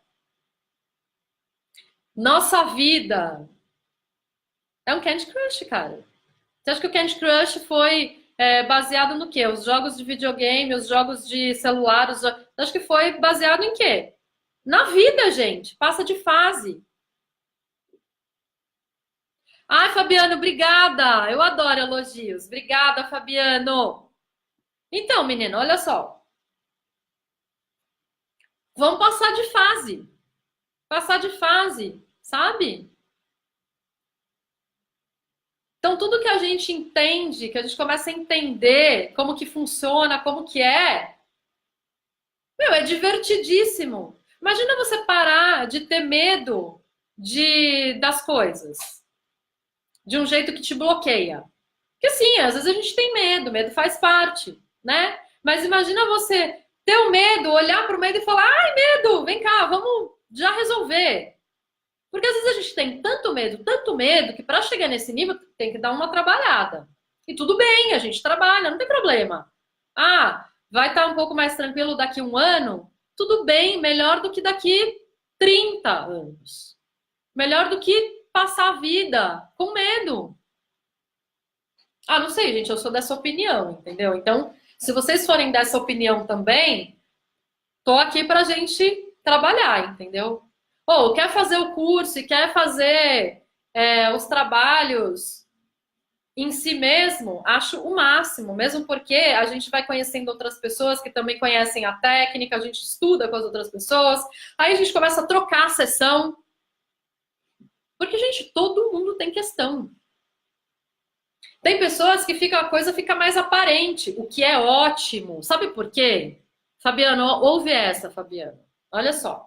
nossa vida é um Candy Crush, cara. Você acha que o Candy Crush foi baseado no quê? Os jogos de videogame, os jogos de celular, Você acha que foi baseado em quê? Na vida, gente. Passa de fase. Ai, Fabiano, obrigada. Eu adoro elogios. Obrigada, Fabiano. Então, menino, olha só. Vamos passar de fase. Passar de fase, sabe? Então, tudo que a gente entende, que a gente começa a entender como que funciona, como que é, meu, é divertidíssimo. Imagina você parar de ter medo das coisas, de um jeito que te bloqueia. Porque sim, às vezes a gente tem medo, medo faz parte, né? Mas imagina você ter o medo, olhar para o medo e falar: ai, medo, vem cá, vamos já resolver. Porque às vezes a gente tem tanto medo, que para chegar nesse nível tem que dar uma trabalhada. E tudo bem, a gente trabalha, não tem problema. Ah, vai estar um pouco mais tranquilo daqui a um ano? Tudo bem, melhor do que daqui 30 anos. Melhor do que passar a vida com medo. Ah, não sei, gente, eu sou dessa opinião, entendeu? Então, se vocês forem dessa opinião também, tô aqui pra gente trabalhar, entendeu? Ou quer fazer o curso e quer fazer os trabalhos em si mesmo, acho o máximo, mesmo porque a gente vai conhecendo outras pessoas que também conhecem a técnica, a gente estuda com as outras pessoas, aí a gente começa a trocar a sessão. Porque, gente, todo mundo tem questão. Tem pessoas que a coisa fica mais aparente, o que é ótimo. Sabe por quê? Fabiano, ouve essa, Fabiano. Olha só.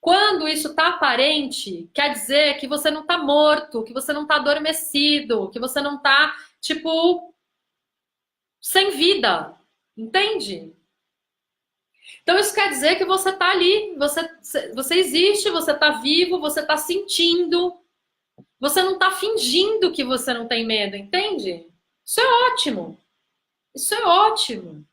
Quando isso tá aparente, quer dizer que você não tá morto, que você não tá adormecido, que você não tá, tipo, sem vida. Entende? Então isso quer dizer que você tá ali, você existe, você tá vivo, você tá sentindo. Você não tá fingindo que você não tem medo, entende? Isso é ótimo. Isso é ótimo.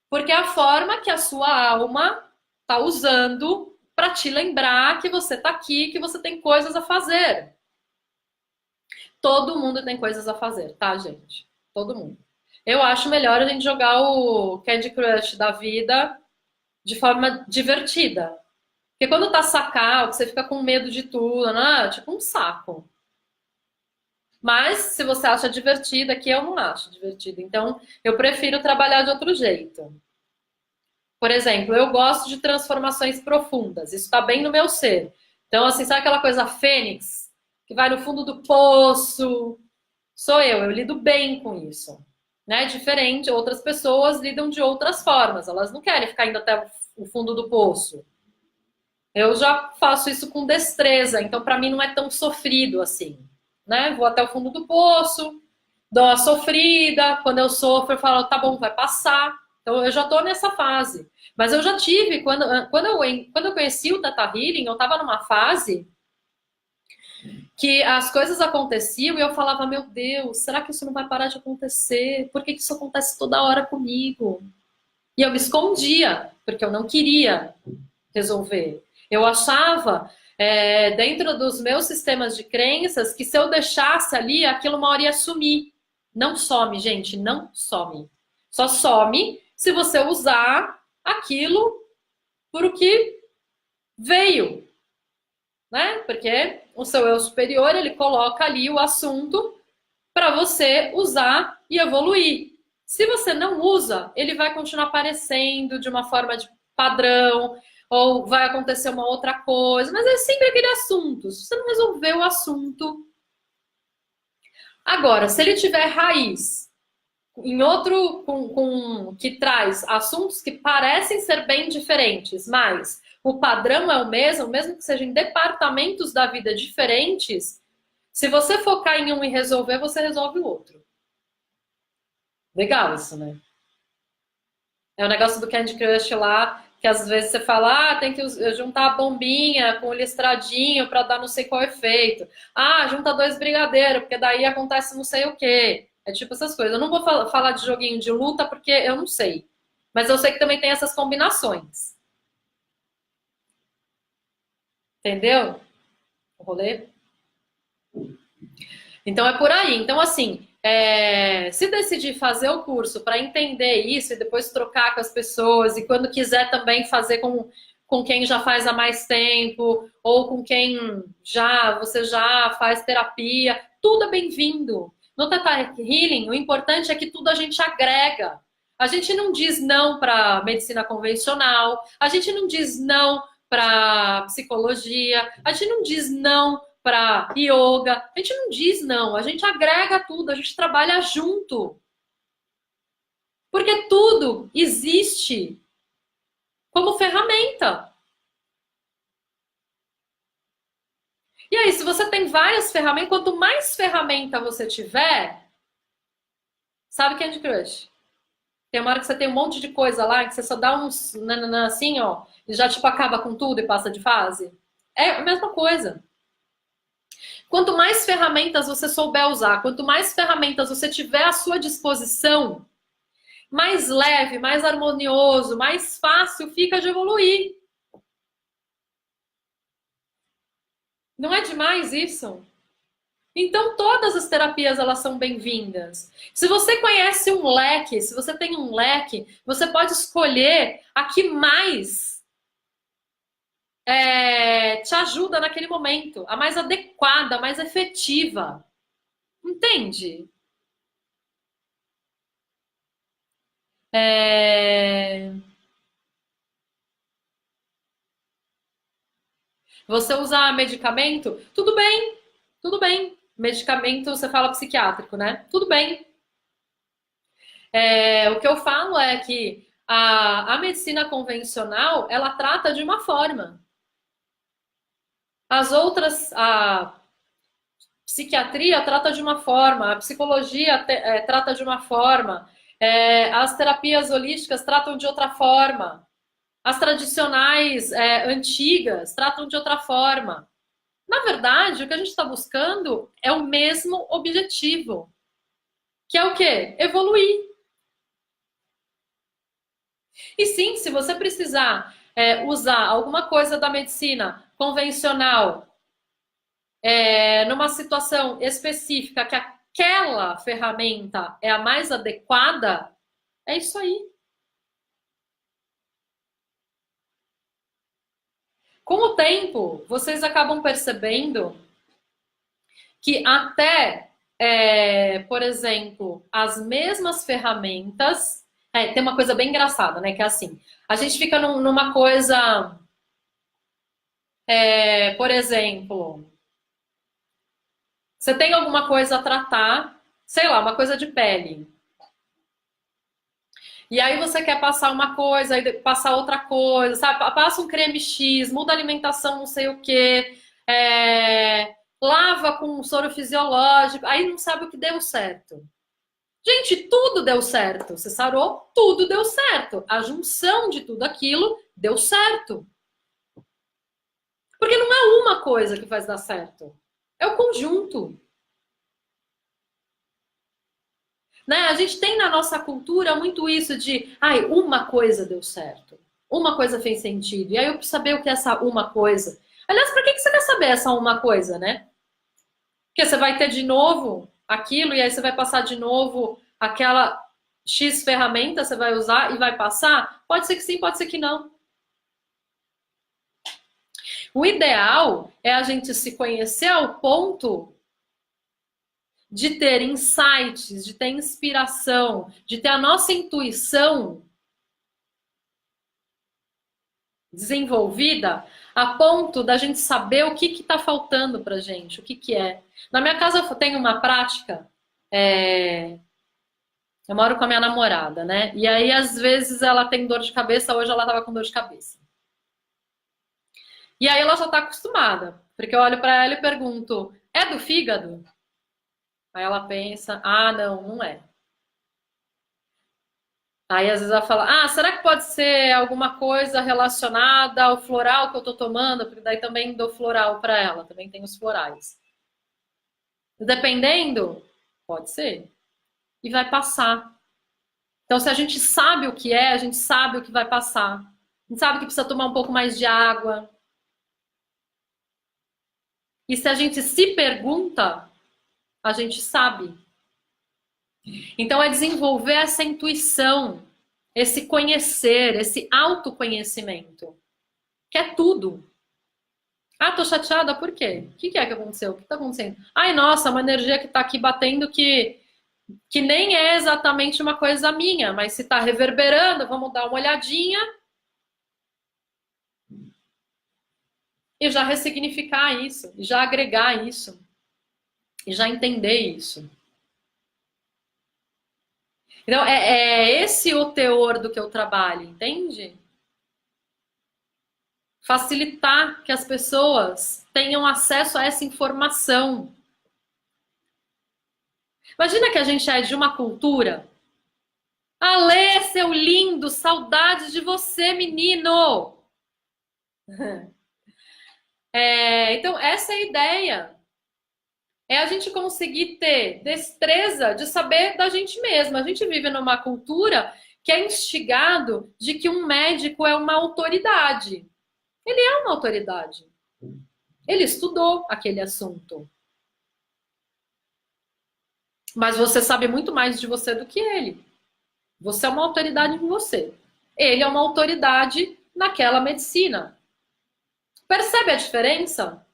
Porque é a forma que a sua alma tá usando para te lembrar que você tá aqui, que você tem coisas a fazer. Todo mundo tem coisas a fazer, tá, gente? Todo mundo. Eu acho melhor a gente jogar o Candy Crush da vida de forma divertida. Porque quando tá sacal, você fica com medo de tudo, né? Tipo um saco. Mas se você acha divertida, aqui eu não acho divertido. Então, eu prefiro trabalhar de outro jeito. Por exemplo, eu gosto de transformações profundas. Isso está bem no meu ser. Então, assim, sabe aquela coisa fênix? Que vai no fundo do poço? Sou eu lido bem com isso. Né? Diferente, outras pessoas lidam de outras formas. Elas não querem ficar indo até o fundo do poço. Eu já faço isso com destreza, então para mim não é tão sofrido assim, né? Vou até o fundo do poço, dou uma sofrida, quando eu sofro eu falo, tá bom, vai passar. Então eu já tô nessa fase. Mas eu já tive, quando eu conheci o Theta Healing, eu tava numa fase que as coisas aconteciam e eu falava, meu Deus, será que isso não vai parar de acontecer? Por que isso acontece toda hora comigo? E eu me escondia, porque eu não queria resolver. Eu achava, dentro dos meus sistemas de crenças, que se eu deixasse ali, aquilo uma hora ia sumir. Não some, gente, não some. Só some se você usar aquilo por o que veio, né? Porque o seu eu superior, ele coloca ali o assunto para você usar e evoluir. Se você não usa, ele vai continuar aparecendo de uma forma de padrão, ou vai acontecer uma outra coisa, mas é sempre aquele assunto. Se você não resolver o assunto. Agora, se ele tiver raiz em outro que traz assuntos que parecem ser bem diferentes, mas o padrão é o mesmo que sejam em departamentos da vida diferentes, se você focar em um e resolver, você resolve o outro. Legal isso, né? É o negócio do Candy Crush lá, que às vezes você fala, tem que juntar a bombinha com o listradinho para dar não sei qual efeito. Junta 2 brigadeiros, porque daí acontece não sei o quê. É tipo essas coisas. Eu não vou falar de joguinho de luta porque eu não sei. Mas eu sei que também tem essas combinações. Entendeu? O rolê? Então é por aí. Então, assim, se decidir fazer o curso para entender isso e depois trocar com as pessoas, e quando quiser também fazer com quem já faz há mais tempo, ou com quem você já faz terapia, tudo é bem-vindo. No Theta Healing, o importante é que tudo a gente agrega. A gente não diz não para medicina convencional, a gente não diz não para psicologia, a gente não diz não para yoga, a gente não diz não, a gente agrega tudo, a gente trabalha junto. Porque tudo existe como ferramenta. E aí, se você tem várias ferramentas, quanto mais ferramenta você tiver, sabe Candy Crush? Tem uma hora que você tem um monte de coisa lá, que você só dá uns assim, ó, e já tipo acaba com tudo e passa de fase. É a mesma coisa. Quanto mais ferramentas você souber usar, quanto mais ferramentas você tiver à sua disposição, mais leve, mais harmonioso, mais fácil fica de evoluir. Não é demais isso? Então todas as terapias elas são bem-vindas. Se você conhece um leque, se você tem um leque, você pode escolher a que mais te ajuda naquele momento, a mais adequada, a mais efetiva. Entende? Você usar medicamento, tudo bem, tudo bem. Medicamento, você fala psiquiátrico, né? Tudo bem. O que eu falo é que a medicina convencional, ela trata de uma forma. As outras, a psiquiatria trata de uma forma, a psicologia trata de uma forma, as terapias holísticas tratam de outra forma. As tradicionais antigas tratam de outra forma. Na verdade, o que a gente está buscando é o mesmo objetivo, que é o quê? Evoluir. E sim, se você precisar usar alguma coisa da medicina convencional numa situação específica que aquela ferramenta é a mais adequada, é isso aí. Com o tempo, vocês acabam percebendo que até, por exemplo, as mesmas ferramentas... tem uma coisa bem engraçada, né? Que é assim, a gente fica numa coisa... por exemplo, você tem alguma coisa a tratar, sei lá, uma coisa de pele. E aí você quer passar uma coisa, aí passar outra coisa, sabe? Passa um creme X, muda a alimentação, não sei o quê, lava com soro fisiológico, aí não sabe o que deu certo. Gente, tudo deu certo. Você sarou, tudo deu certo. A junção de tudo aquilo deu certo. Porque não é uma coisa que faz dar certo. É o conjunto. Né? A gente tem na nossa cultura muito isso de, uma coisa deu certo. Uma coisa fez sentido. E aí eu preciso saber o que é essa uma coisa. Aliás, para que você quer saber essa uma coisa, né? Porque você vai ter de novo aquilo e aí você vai passar de novo aquela X ferramenta você vai usar e vai passar? Pode ser que sim, pode ser que não. O ideal é a gente se conhecer ao ponto de ter insights, de ter inspiração, de ter a nossa intuição desenvolvida a ponto da gente saber o que está faltando para gente, o que é. Na minha casa eu tenho uma prática, eu moro com a minha namorada, né? E aí às vezes ela tem dor de cabeça, hoje ela estava com dor de cabeça. E aí ela já está acostumada, porque eu olho para ela e pergunto: é do fígado? Aí ela pensa: ah, não, não é. Aí às vezes ela fala: ah, será que pode ser alguma coisa relacionada ao floral que eu tô tomando? Porque daí também dou floral para ela, também tem os florais. Dependendo, pode ser. E vai passar. Então, se a gente sabe o que é, a gente sabe o que vai passar. A gente sabe que precisa tomar um pouco mais de água. E se a gente se pergunta, a gente sabe. Então, é desenvolver essa intuição, esse conhecer, esse autoconhecimento, que é tudo. Ah, tô chateada, por quê? O que é que aconteceu? O que tá acontecendo? Ai, nossa, uma energia que tá aqui batendo que nem é exatamente uma coisa minha, mas se tá reverberando, vamos dar uma olhadinha e já ressignificar isso, e já agregar isso, e já entender isso. Então, é esse o teor do que eu trabalho, entende? Facilitar que as pessoas tenham acesso a essa informação. Imagina que a gente é de uma cultura. Alê, seu lindo, saudades de você, menino! Então, essa é a ideia. É a gente conseguir ter destreza de saber da gente mesma. A gente vive numa cultura que é instigado de que um médico é uma autoridade. Ele é uma autoridade. Ele estudou aquele assunto. Mas você sabe muito mais de você do que ele. Você é uma autoridade em você. Ele é uma autoridade naquela medicina. Percebe a diferença?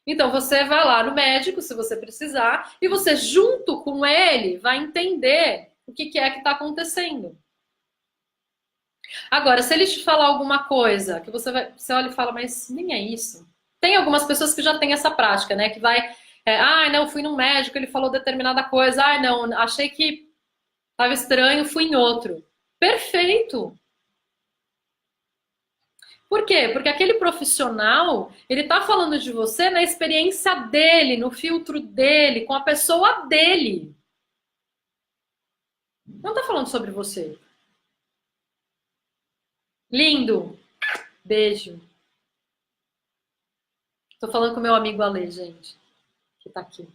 Então você vai lá no médico, se você precisar, e você, junto com ele, vai entender o que é que está acontecendo. Agora, se ele te falar alguma coisa que você olha e fala, mas nem é isso. Tem algumas pessoas que já têm essa prática, né? Que vai, não, fui num médico, ele falou determinada coisa, não, achei que estava estranho, fui em outro. Perfeito! Por quê? Porque aquele profissional, ele tá falando de você na experiência dele, no filtro dele, com a pessoa dele. Não tá falando sobre você. Lindo! Beijo. Tô falando com meu amigo Ale, gente, que tá aqui.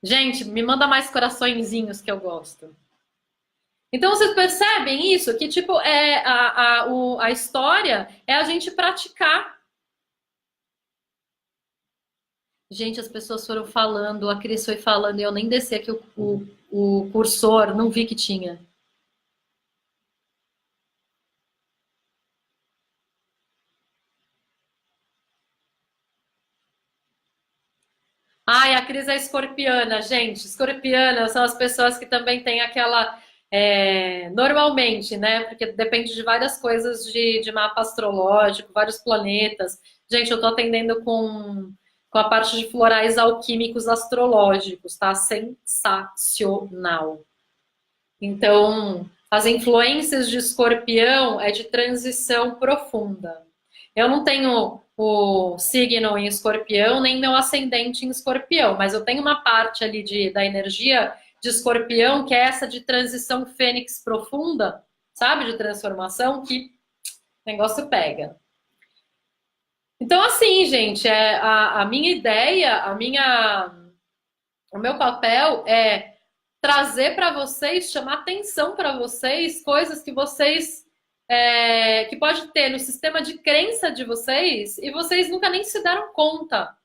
Gente, me manda mais coraçõezinhos que eu gosto. Então vocês percebem isso? Que tipo, a história é a gente praticar. Gente, as pessoas foram falando, a Cris foi falando, e eu nem desci aqui o cursor, não vi que tinha. Ai, a Cris é escorpiana, gente. Escorpiana são as pessoas que também têm aquela. Normalmente, né? Porque depende de várias coisas de mapa astrológico, vários planetas. Gente, eu tô atendendo com a parte de florais alquímicos astrológicos, tá? Sensacional. Então, as influências de escorpião é de transição profunda. Eu não tenho o signo em escorpião, nem meu ascendente em escorpião, mas eu tenho uma parte ali da energia de escorpião, que é essa de transição fênix profunda, sabe? De transformação, que o negócio pega. Então, assim, gente, a minha ideia, o meu papel é trazer para vocês, chamar atenção para vocês, coisas que vocês que pode ter no sistema de crença de vocês e vocês nunca nem se deram conta.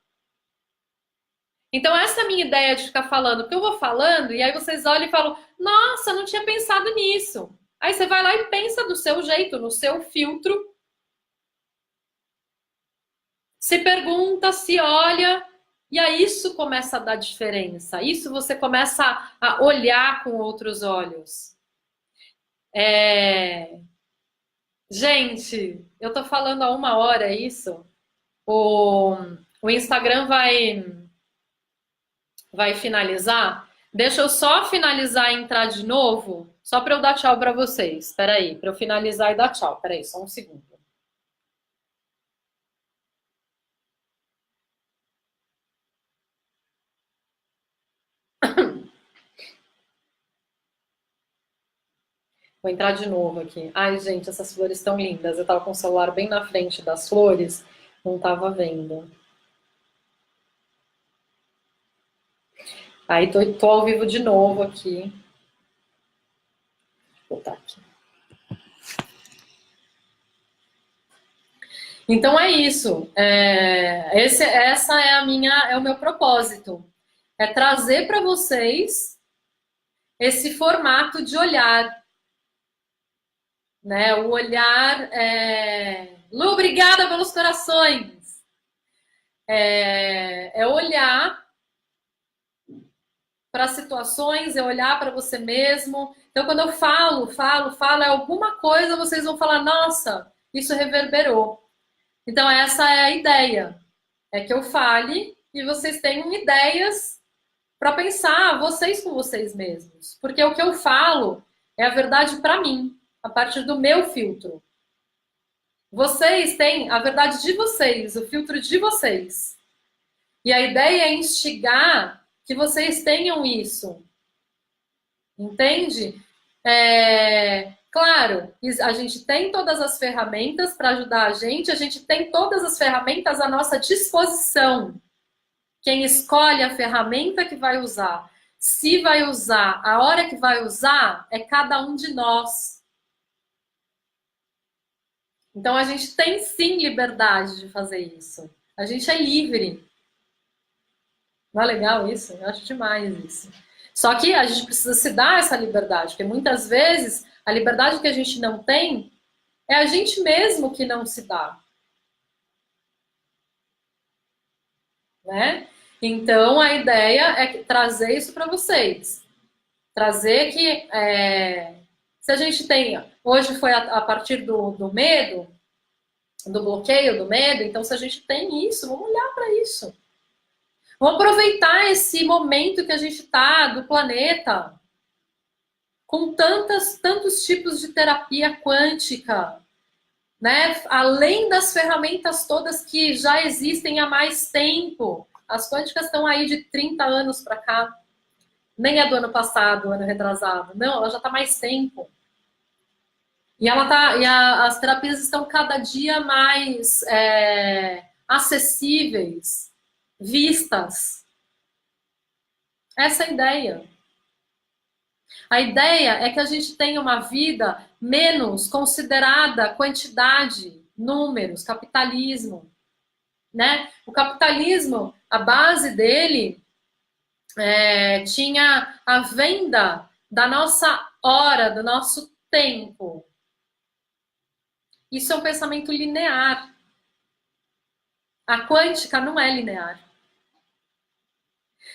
Então, essa é a minha ideia de ficar falando, porque eu vou falando e aí vocês olham e falam, nossa, não tinha pensado nisso. Aí você vai lá e pensa do seu jeito, no seu filtro, se pergunta, se olha, e aí isso começa a dar diferença. Isso você começa a olhar com outros olhos. Gente, eu tô falando há 1 hora isso. O, o Instagram vai finalizar. Deixa eu só finalizar e entrar de novo, só para eu dar tchau para vocês. Espera aí, para eu finalizar e dar tchau. Espera aí, só um segundo. Vou entrar de novo aqui. Ai, gente, essas flores estão lindas. Eu tava com o celular bem na frente das flores, não tava vendo. Aí tô ao vivo de novo aqui. Vou botar aqui. Então é isso. Essa é o meu propósito. É trazer para vocês esse formato de olhar, né? O olhar. Lu, obrigada pelos corações. É olhar para situações, é olhar para você mesmo. Então, quando eu falo, é alguma coisa, vocês vão falar, nossa, isso reverberou. Então, essa é a ideia. É que eu fale e vocês tenham ideias para pensar, vocês com vocês mesmos. Porque o que eu falo é a verdade para mim, a partir do meu filtro. Vocês têm a verdade de vocês, o filtro de vocês. E a ideia é instigar que vocês tenham isso. Entende? Claro, a gente tem todas as ferramentas para ajudar a gente tem todas as ferramentas à nossa disposição. Quem escolhe a ferramenta que vai usar, se vai usar, a hora que vai usar, é cada um de nós. Então a gente tem sim liberdade de fazer isso. A gente é livre. Não é legal isso? Eu acho demais isso. Só que a gente precisa se dar essa liberdade, porque muitas vezes a liberdade que a gente não tem é a gente mesmo que não se dá. Né? Então a ideia é trazer isso para vocês. Trazer que se a gente tem. Hoje foi a partir do medo, do bloqueio do medo, então se a gente tem isso, vamos olhar para isso. Vamos aproveitar esse momento que a gente está do planeta, com tantos tipos de terapia quântica, né? Além das ferramentas todas que já existem há mais tempo. As quânticas estão aí de 30 anos para cá. Nem é do ano passado, ano retrasado. Não, ela já está mais tempo. E as terapias estão cada dia mais acessíveis, vistas. Essa é a ideia. A ideia é que a gente tenha uma vida menos considerada quantidade, números, capitalismo. Né? O capitalismo, a base dele tinha a venda da nossa hora, do nosso tempo. Isso é um pensamento linear. A quântica não é linear.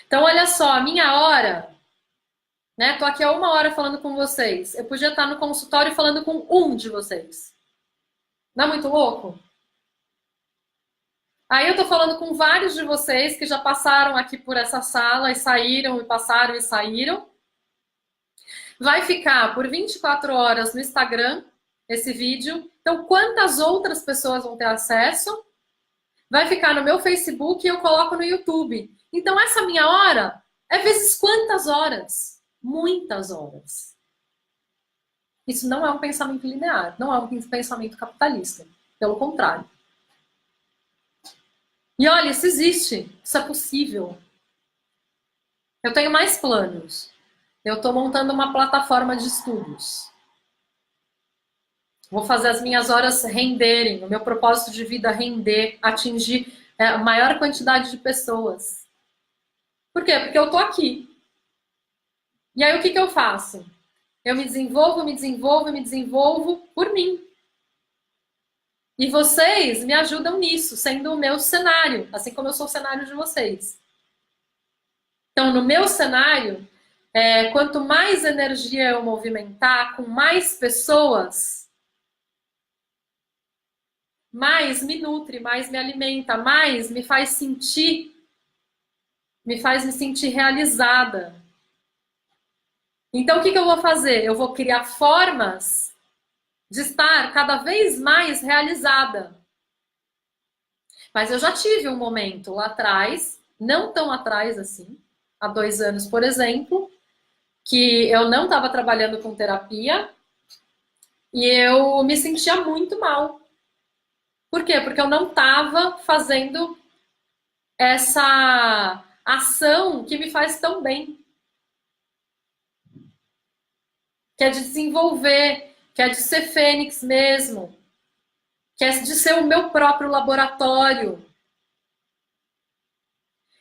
Então, olha só, a minha hora, né? Tô aqui há 1 hora falando com vocês. Eu podia estar no consultório falando com um de vocês. Não é muito louco? Aí eu tô falando com vários de vocês que já passaram aqui por essa sala e saíram, e passaram e saíram. Vai ficar por 24 horas no Instagram esse vídeo. Então, quantas outras pessoas vão ter acesso? Vai ficar no meu Facebook e eu coloco no YouTube. Então, essa minha hora é vezes quantas horas? Muitas horas. Isso não é um pensamento linear, não é um pensamento capitalista. Pelo contrário. E olha, isso existe, isso é possível. Eu tenho mais planos. Eu estou montando uma plataforma de estudos. Vou fazer as minhas horas renderem, o meu propósito de vida render, atingir a maior quantidade de pessoas. Por quê? Porque eu tô aqui. E aí o que eu faço? Eu me desenvolvo, me desenvolvo, me desenvolvo por mim. E vocês me ajudam nisso, sendo o meu cenário, assim como eu sou o cenário de vocês. Então, no meu cenário, quanto mais energia eu movimentar com mais pessoas, mais me nutre, mais me alimenta, mais me faz sentir, me faz me sentir realizada. Então, o que eu vou fazer? Eu vou criar formas de estar cada vez mais realizada. Mas eu já tive um momento lá atrás, não tão atrás assim, há 2 anos, por exemplo, que eu não estava trabalhando com terapia e eu me sentia muito mal. Por quê? Porque eu não estava fazendo essa ação que me faz tão bem, que é de desenvolver, que é de ser fênix mesmo, que é de ser o meu próprio laboratório.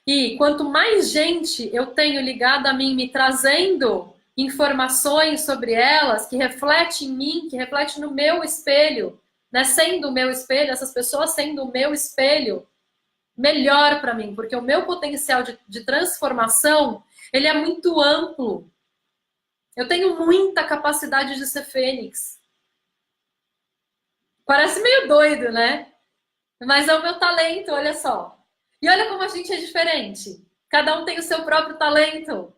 E quanto mais gente eu tenho ligada a mim, me trazendo informações sobre elas, que reflete em mim, que reflete no meu espelho, né? Sendo o meu espelho, essas pessoas sendo o meu espelho, melhor para mim, porque o meu potencial de transformação, ele é muito amplo. Eu tenho muita capacidade de ser fênix. Parece meio doido, né? Mas é o meu talento, olha só. E olha como a gente é diferente. Cada um tem o seu próprio talento.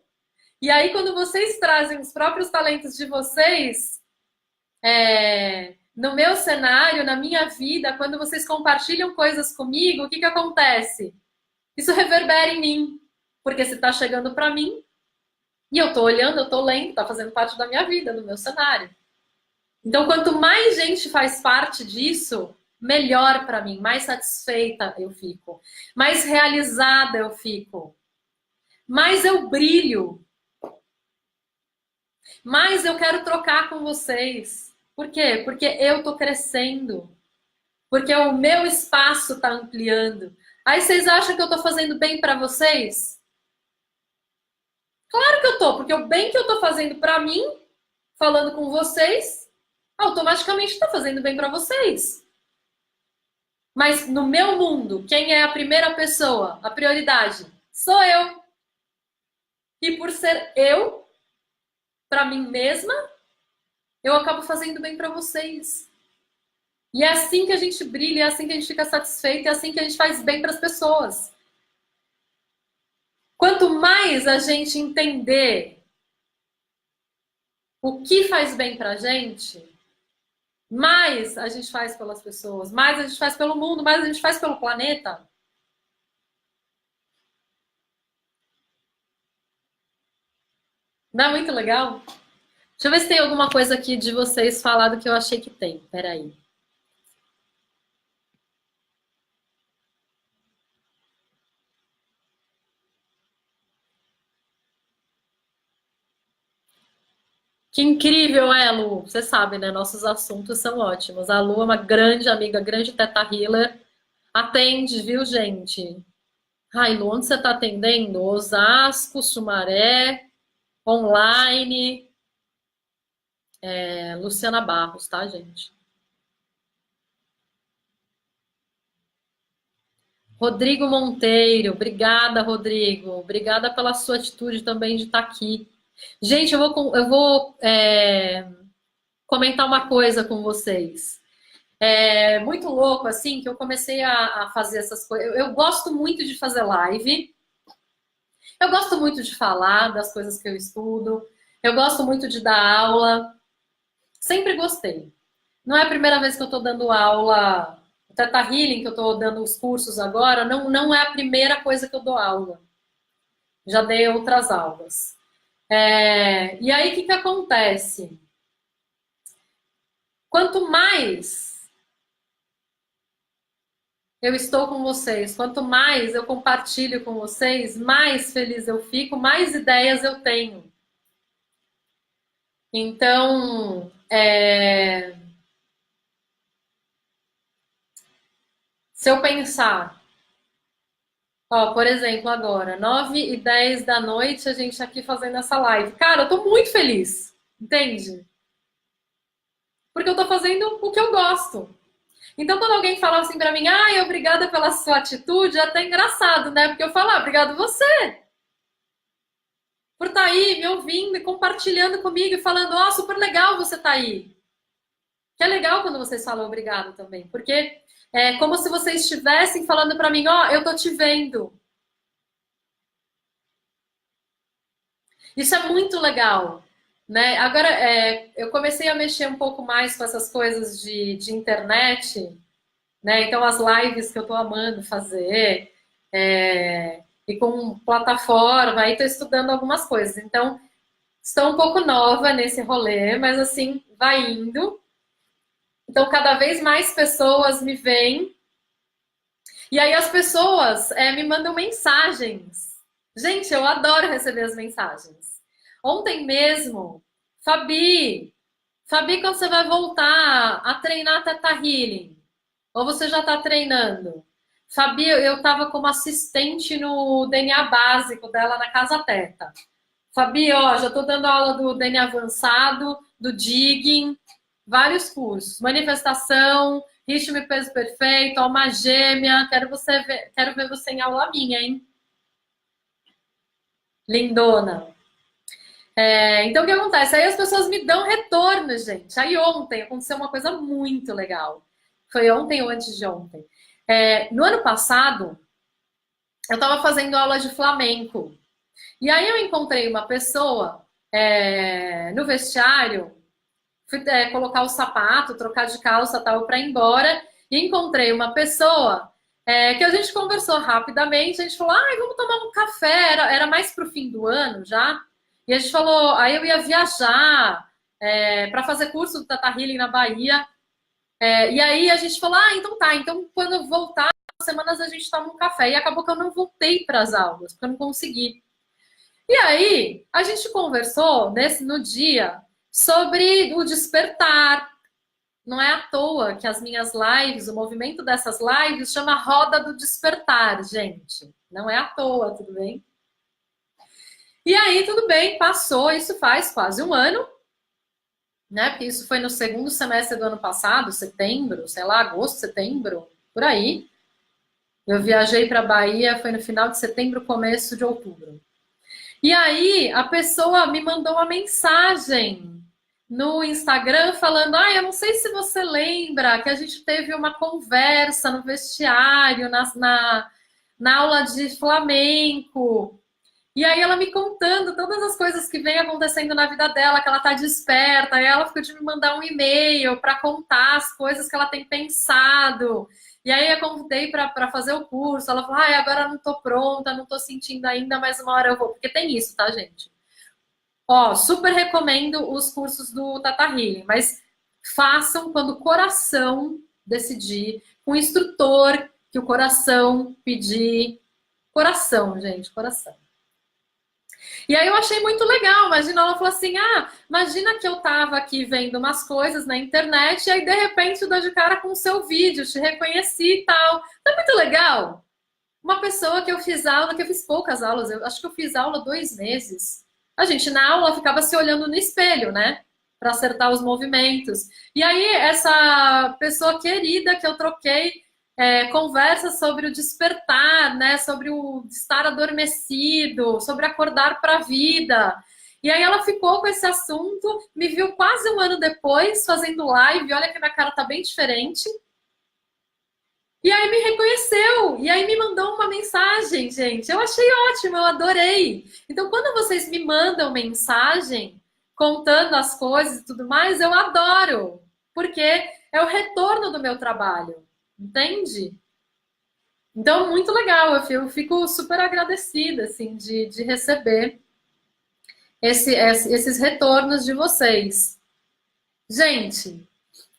E aí, quando vocês trazem os próprios talentos de vocês, no meu cenário, na minha vida, quando vocês compartilham coisas comigo, o que acontece? Isso reverbera em mim. Porque se está chegando para mim, e eu estou olhando, eu estou lendo, está fazendo parte da minha vida, do meu cenário. Então, quanto mais gente faz parte disso, melhor para mim, mais satisfeita eu fico, mais realizada eu fico, mais eu brilho, mais eu quero trocar com vocês. Por quê? Porque eu tô crescendo, porque o meu espaço tá ampliando. Aí vocês acham que eu tô fazendo bem para vocês? Claro que eu tô, porque o bem que eu tô fazendo para mim, falando com vocês, automaticamente tá fazendo bem para vocês. Mas no meu mundo, quem é a primeira pessoa, a prioridade? Sou eu. E por ser eu, para mim mesma, eu acabo fazendo bem para vocês. E é assim que a gente brilha, é assim que a gente fica satisfeito, é assim que a gente faz bem para as pessoas. Quanto mais a gente entender o que faz bem para a gente, mais a gente faz pelas pessoas, mais a gente faz pelo mundo, mais a gente faz pelo planeta. Não é muito legal? Deixa eu ver se tem alguma coisa aqui de vocês falado que eu achei que tem. Peraí. Que incrível, Lu? Você sabe, né? Nossos assuntos são ótimos. A Lu é uma grande amiga, grande teta healer. Atende, viu, gente? Ai, Lu, onde você está atendendo? Osasco, Sumaré, online. Luciana Barros, tá, gente? Rodrigo Monteiro, obrigada, Rodrigo. Obrigada pela sua atitude também de estar aqui. Gente, eu vou comentar uma coisa com vocês. É muito louco, assim, que eu comecei a fazer essas coisas. Eu gosto muito de fazer live. Eu gosto muito de falar das coisas que eu estudo. Eu gosto muito de dar aula. Sempre gostei. Não é a primeira vez que eu estou dando aula. O Teta Healing, que eu estou dando os cursos agora, não é a primeira coisa que eu dou aula. Já dei outras aulas. E aí, o que acontece? Quanto mais eu estou com vocês, quanto mais eu compartilho com vocês, mais feliz eu fico, mais ideias eu tenho. Então, se eu pensar Ó, por exemplo, agora, 9h10 da noite, a gente aqui fazendo essa live. Cara, eu tô muito feliz, entende? Porque eu tô fazendo o que eu gosto. Então, quando alguém fala assim pra mim, ai, obrigada pela sua atitude, é até engraçado, né? Porque eu falo, obrigado você por estar aí me ouvindo e compartilhando comigo e falando, ó, super legal você tá aí. Que é legal quando vocês falam obrigado também, porque é como se vocês estivessem falando pra mim, ó, eu tô te vendo. Isso é muito legal, né? Agora, eu comecei a mexer um pouco mais com essas coisas de internet, né? Então, as lives que eu tô amando fazer, e com plataforma, aí tô estudando algumas coisas. Então, estou um pouco nova nesse rolê, mas assim, vai indo. Então, cada vez mais pessoas me veem. E aí as pessoas me mandam mensagens. Gente, eu adoro receber as mensagens. Ontem mesmo, Fabi, quando você vai voltar a treinar Theta Healing? Ou você já está treinando? Fabi, eu estava como assistente no DNA básico dela na Casa Teta. Fabi, ó, já estou dando aula do DNA avançado, do digging, vários cursos. Manifestação, ritmo e peso perfeito, alma gêmea. Quero ver você em aula minha, hein? Lindona. Então, o que acontece? Aí as pessoas me dão retorno, gente. Aí ontem aconteceu uma coisa muito legal. Foi ontem ou antes de ontem. No ano passado, eu estava fazendo aula de flamenco. E aí eu encontrei uma pessoa no vestiário, fui colocar o sapato, trocar de calça tal para ir embora, e encontrei uma pessoa que a gente conversou rapidamente, a gente falou, vamos tomar um café, era mais pro fim do ano já, e a gente falou, aí eu ia viajar para fazer curso do Theta Healing na Bahia, e aí a gente falou, então tá, então quando eu voltar, semanas a gente toma um café, e acabou que eu não voltei para as aulas, porque eu não consegui. E aí, a gente conversou no dia sobre o despertar. Não é à toa que as minhas lives, o movimento dessas lives chama Roda do Despertar, gente. Não é à toa, tudo bem? E aí, tudo bem, passou, isso faz quase um ano, né? Porque isso foi no segundo semestre do ano passado, setembro, sei lá, agosto, setembro, por aí. Eu viajei para a Bahia, foi no final de setembro, começo de outubro. E aí, a pessoa me mandou uma mensagem no Instagram falando, eu não sei se você lembra que a gente teve uma conversa no vestiário, na aula de flamenco. E aí ela me contando todas as coisas que vem acontecendo na vida dela, que ela tá desperta, aí ela ficou de me mandar um e-mail para contar as coisas que ela tem pensado. E aí eu convidei para fazer o curso, ela falou, agora eu não tô pronta, não tô sentindo ainda, mas uma hora eu vou. Porque tem isso, tá, gente? Ó, super recomendo os cursos do Theta Healing, mas façam quando o coração decidir, com o instrutor que o coração pedir. Coração, gente, coração. E aí eu achei muito legal, imagina, ela falou assim, imagina que eu tava aqui vendo umas coisas na internet e aí de repente eu dou de cara com o seu vídeo, te reconheci e tal. Não é muito legal? Uma pessoa que eu fiz aula, que eu fiz poucas aulas, eu acho que eu fiz aula 2 meses. A gente na aula ficava se olhando no espelho, né? Para acertar os movimentos. E aí essa pessoa querida que eu troquei conversa sobre o despertar, né? Sobre o estar adormecido, sobre acordar para a vida. E aí ela ficou com esse assunto, me viu quase um ano depois fazendo live, olha que minha cara tá bem diferente. E aí me reconheceu, e aí me mandou uma mensagem, gente. Eu achei ótimo, eu adorei. Então, quando vocês me mandam mensagem contando as coisas e tudo mais, eu adoro, porque é o retorno do meu trabalho, entende? Então, muito legal, eu fico super agradecida, assim, de receber esses retornos de vocês. Gente,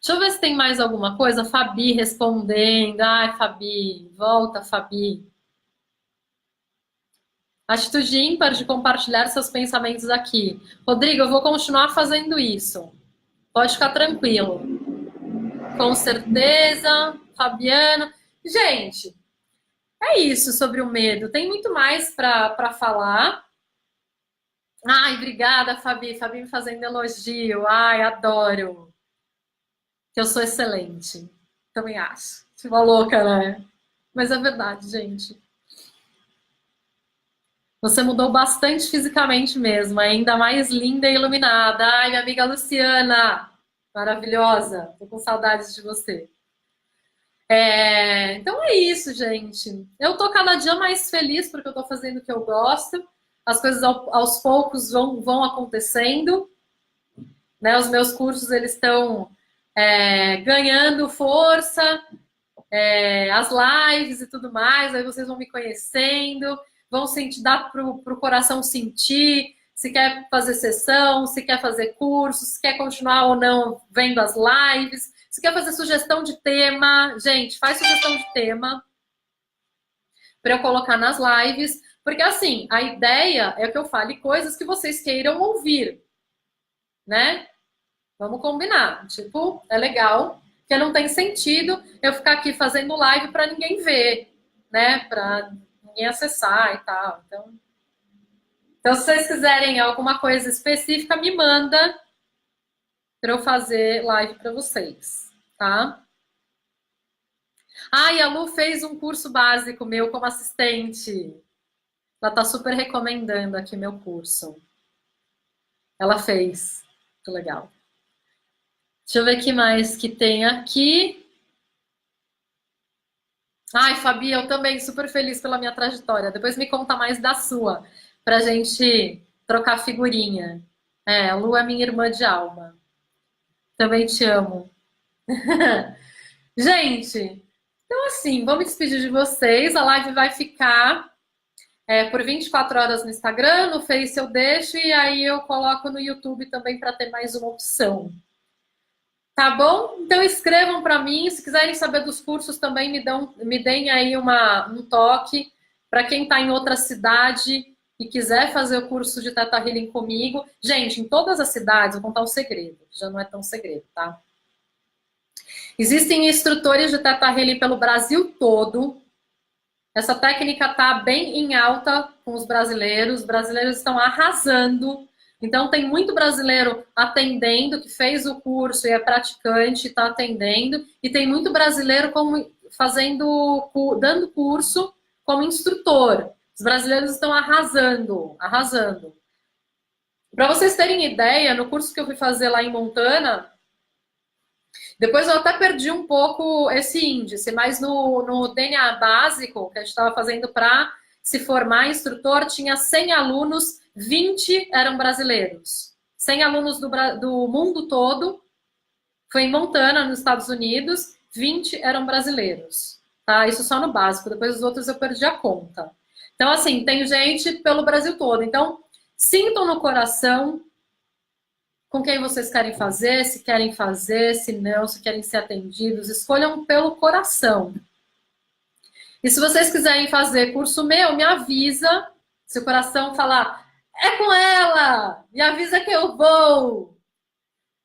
deixa eu ver se tem mais alguma coisa. Fabi respondendo. Ai, Fabi, volta, Fabi. Atitude ímpar de compartilhar seus pensamentos aqui. Rodrigo, eu vou continuar fazendo isso. Pode ficar tranquilo. Com certeza. Fabiano. Gente, é isso sobre o medo. Tem muito mais para falar. Ai, obrigada, Fabi. Fabi me fazendo elogio. Ai, adoro. Que eu sou excelente. Também acho. Tipo, louca, né? Mas é verdade, gente. Você mudou bastante fisicamente mesmo, ainda mais linda e iluminada. Ai, minha amiga Luciana, maravilhosa. Tô com saudades de você. Então é isso, gente. Eu tô cada dia mais feliz porque eu tô fazendo o que eu gosto. As coisas aos poucos vão acontecendo, né? Os meus cursos eles estão ganhando força, as lives e tudo mais. Aí vocês vão me conhecendo, vão sentir, dar pro coração sentir se quer fazer sessão, se quer fazer curso, se quer continuar ou não vendo as lives. Se quer fazer sugestão de tema, gente, faz sugestão de tema para eu colocar nas lives, porque assim, a ideia é que eu fale coisas que vocês queiram ouvir, né? Vamos combinar. Tipo, é legal, porque não tem sentido eu ficar aqui fazendo live para ninguém ver, né? Para ninguém acessar e tal. Então, se vocês quiserem alguma coisa específica, me manda para eu fazer live para vocês, tá? Ah, e a Lu fez um curso básico meu como assistente. Ela tá super recomendando aqui meu curso. Ela fez. Muito legal. Deixa eu ver o que mais que tem aqui. Ai, Fabi, eu também super feliz pela minha trajetória. Depois me conta mais da sua, pra gente trocar figurinha. A Lu é minha irmã de alma. Também te amo. Gente, então assim, vou me despedir de vocês. A live vai ficar por 24 horas no Instagram, no Face eu deixo e aí eu coloco no YouTube também para ter mais uma opção. Tá bom? Então escrevam para mim. Se quiserem saber dos cursos também, me deem aí um toque. Para quem está em outra cidade e quiser fazer o curso de Theta Healing comigo. Gente, em todas as cidades, vou contar um segredo. Já não é tão segredo, tá? Existem instrutores de Theta Healing pelo Brasil todo. Essa técnica está bem em alta com os brasileiros. Os brasileiros estão arrasando. Então, tem muito brasileiro atendendo, que fez o curso e é praticante, está atendendo. E tem muito brasileiro dando curso como instrutor. Os brasileiros estão arrasando, arrasando. Para vocês terem ideia, no curso que eu fui fazer lá em Montana, depois eu até perdi um pouco esse índice, mas no DNA básico, que a gente estava fazendo para se formar instrutor, tinha 100 alunos, 20 eram brasileiros. 100 alunos do mundo todo, foi em Montana, nos Estados Unidos, 20 eram brasileiros. Tá? Isso só no básico, depois os outros eu perdi a conta. Então, assim, tem gente pelo Brasil todo. Então, sintam no coração com quem vocês querem fazer, se não, se querem ser atendidos, escolham pelo coração. E se vocês quiserem fazer curso meu, me avisa. Se o coração falar, é com ela, me avisa que eu vou.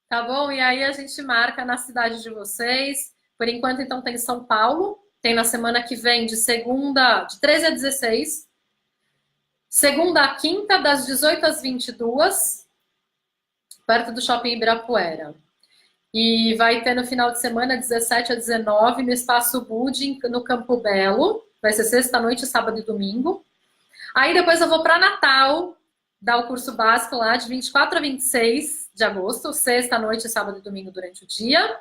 Tá bom? E aí a gente marca na cidade de vocês. Por enquanto, então, tem São Paulo. Tem na semana que vem, de 13 a 16. Segunda a quinta, das 18 às 22. Perto do Shopping Ibirapuera. E vai ter no final de semana, 17 a 19, no Espaço Bud, no Campo Belo. Vai ser sexta-noite, sábado e domingo. Aí depois eu vou para Natal, dar o curso básico lá, de 24 a 26 de agosto, sexta-noite, sábado e domingo durante o dia.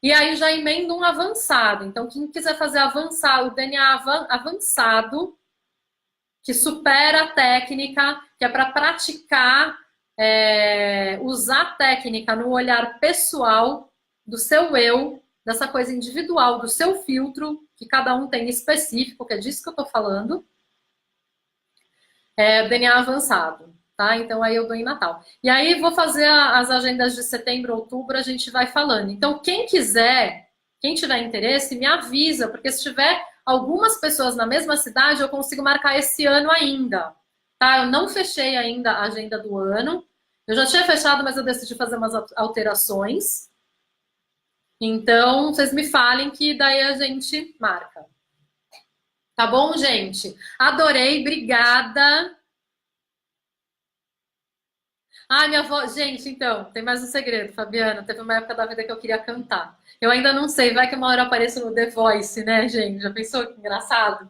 E aí já emendo um avançado. Então, quem quiser fazer avançado, o DNA avançado, que supera a técnica, que é para praticar usar a técnica no olhar pessoal do seu eu, dessa coisa individual, do seu filtro, que cada um tem específico, que é disso que eu tô falando, DNA avançado, tá? Então aí eu dou em Natal. E aí vou fazer as agendas de setembro, outubro, a gente vai falando. Então quem quiser, quem tiver interesse, me avisa, porque se tiver algumas pessoas na mesma cidade, eu consigo marcar esse ano ainda, tá? Eu não fechei ainda a agenda do ano. Eu já tinha fechado, mas eu decidi fazer umas alterações. Então, vocês me falem que daí a gente marca. Tá bom, gente? Adorei, obrigada. Ah, minha avó. Gente, então, tem mais um segredo, Fabiana. Teve uma época da vida que eu queria cantar. Eu ainda não sei, vai que uma hora eu apareço no The Voice, né, gente? Já pensou que engraçado?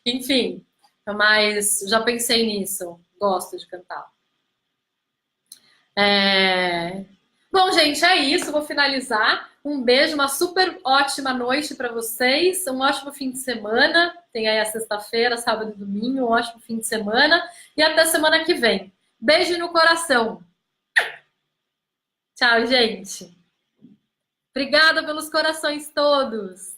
Enfim, mas já pensei nisso. Gosto de cantar. É... Bom, gente, é isso. Vou finalizar. Um beijo, uma super ótima noite para vocês. Um ótimo fim de semana. Tem aí a sexta-feira, sábado e domingo. Um ótimo fim de semana. E até semana que vem. Beijo no coração. Tchau, gente. Obrigada pelos corações todos.